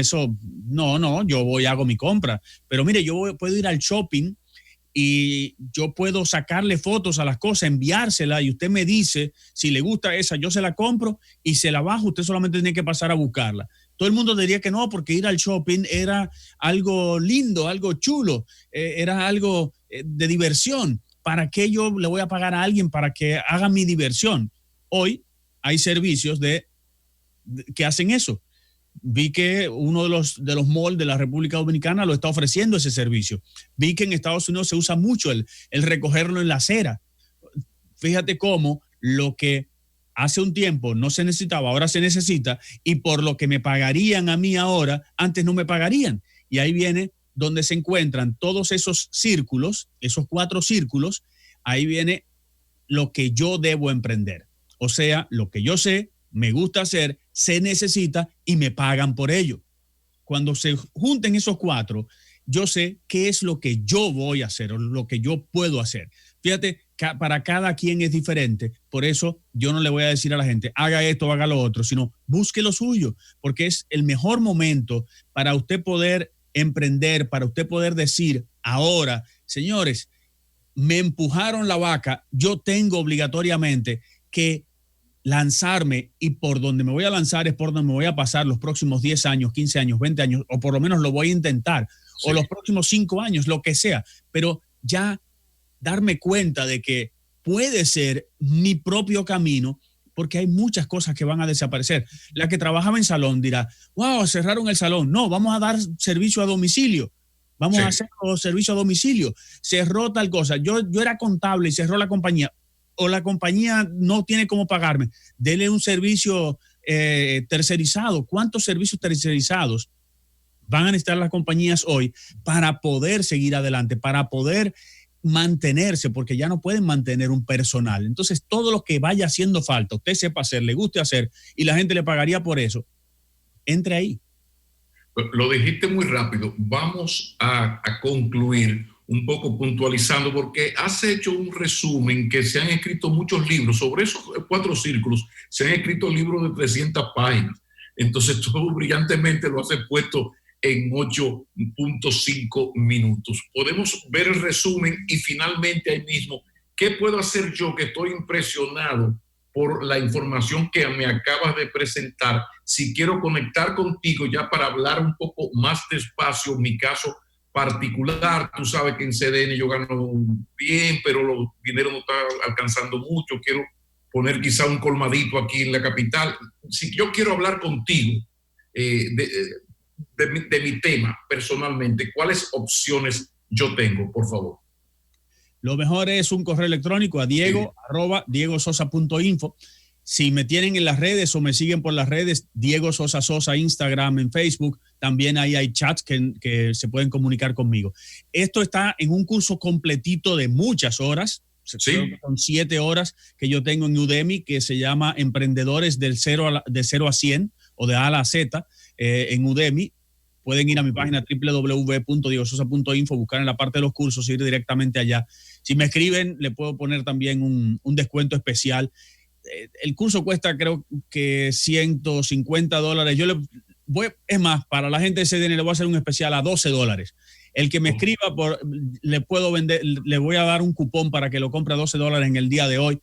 yo voy y hago mi compra. Pero mire, puedo ir al shopping y yo puedo sacarle fotos a las cosas, enviárselas, y usted me dice, si le gusta esa, yo se la compro y se la bajo, usted solamente tiene que pasar a buscarla. Todo el mundo diría que no, porque ir al shopping era algo lindo, algo chulo, era algo de diversión. ¿Para qué yo le voy a pagar a alguien para que haga mi diversión? Hoy hay servicios que hacen eso. Vi que uno de los malls de la República Dominicana lo está ofreciendo ese servicio. Vi que en Estados Unidos se usa mucho el recogerlo en la acera. Fíjate cómo lo que hace un tiempo no se necesitaba, ahora se necesita, y por lo que me pagarían a mí ahora, antes no me pagarían. Y ahí viene donde se encuentran todos esos círculos, esos 4 círculos, ahí viene lo que yo debo emprender. O sea, lo que yo sé, me gusta hacer, se necesita y me pagan por ello. Cuando se junten esos 4, yo sé qué es lo que yo voy a hacer o lo que yo puedo hacer. Fíjate, para cada quien es diferente. Por eso yo no le voy a decir a la gente, haga esto, haga lo otro, sino busque lo suyo, porque es el mejor momento para usted poder emprender, para usted poder decir ahora, señores, me empujaron la vaca, yo tengo obligatoriamente que lanzarme, y por donde me voy a lanzar es por donde me voy a pasar los próximos 10 años, 15 años, 20 años, o por lo menos lo voy a intentar, sí, o los próximos 5 años, lo que sea, pero ya darme cuenta de que puede ser mi propio camino, porque hay muchas cosas que van a desaparecer. La que trabajaba en salón dirá, wow, cerraron el salón. No, vamos a dar servicio a domicilio. Vamos a hacer servicio a domicilio. Cerró tal cosa. Yo era contable y cerró la compañía. O la compañía no tiene cómo pagarme. Dele un servicio tercerizado. ¿Cuántos servicios tercerizados van a necesitar las compañías hoy para poder seguir adelante, para poder mantenerse, porque ya no pueden mantener un personal? Entonces, todo lo que vaya haciendo falta, usted sepa hacer, le guste hacer, y la gente le pagaría por eso, entre ahí. Lo dijiste muy rápido. Vamos a concluir un poco puntualizando, porque has hecho un resumen que se han escrito muchos libros. Sobre esos 4 círculos se han escrito libros de 300 páginas. Entonces, tú brillantemente lo has puesto en 8.5 minutos. Podemos ver el resumen y finalmente ahí mismo, ¿qué puedo hacer yo que estoy impresionado por la información que me acabas de presentar? Si quiero conectar contigo ya para hablar un poco más despacio, mi caso particular, tú sabes que en CDN yo gano bien, pero los dinero no está alcanzando mucho, quiero poner quizá un colmadito aquí en la capital. Si yo quiero hablar contigo de mi tema personalmente, ¿cuáles opciones yo tengo, por favor? Lo mejor es un correo electrónico a diego@diegososa.info. Si me tienen en las redes o me siguen por las redes, Diego Sosa Sosa, Instagram, en Facebook, también ahí hay chats que se pueden comunicar conmigo. Esto está en un curso completito de muchas horas, ¿sí? Creo que son 7 horas que yo tengo en Udemy, que se llama Emprendedores de 0 a 100 o de A a la Z en Udemy. Pueden ir a mi página www.diegososa.info, buscar en la parte de los cursos, ir directamente allá. Si me escriben, le puedo poner también un descuento especial. El curso cuesta, creo que $150. Yo es más, para la gente de CDN le voy a hacer un especial a $12. El que me escriba, le puedo vender, le voy a dar un cupón para que lo compre a $12 en el día de hoy,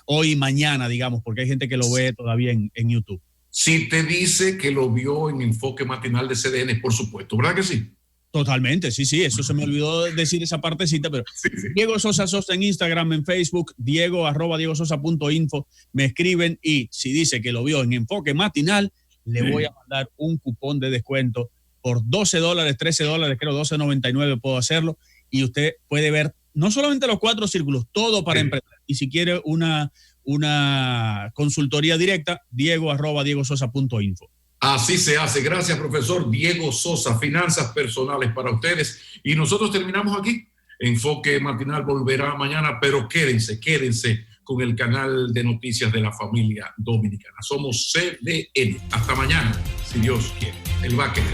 hoy y mañana, digamos, porque hay gente que lo ve todavía en YouTube. Si te dice que lo vio en Enfoque Matinal de CDN, por supuesto, ¿verdad que sí? Totalmente, sí, eso se me olvidó decir esa partecita, pero sí. Diego Sosa Sosa en Instagram, en Facebook, diego@diegososa.info, me escriben y si dice que lo vio en Enfoque Matinal, le voy a mandar un cupón de descuento por $12, $13, creo $12.99 puedo hacerlo, y usted puede ver no solamente los 4 círculos, todo para emprender. Y si quiere una consultoría directa, diego@diegososa.info. Así se hace. Gracias, profesor Diego Sosa. Finanzas personales para ustedes. Y nosotros terminamos aquí. Enfoque Matinal volverá mañana, pero quédense con el canal de noticias de la familia dominicana. Somos CDN. Hasta mañana, si Dios quiere. Él va a querer.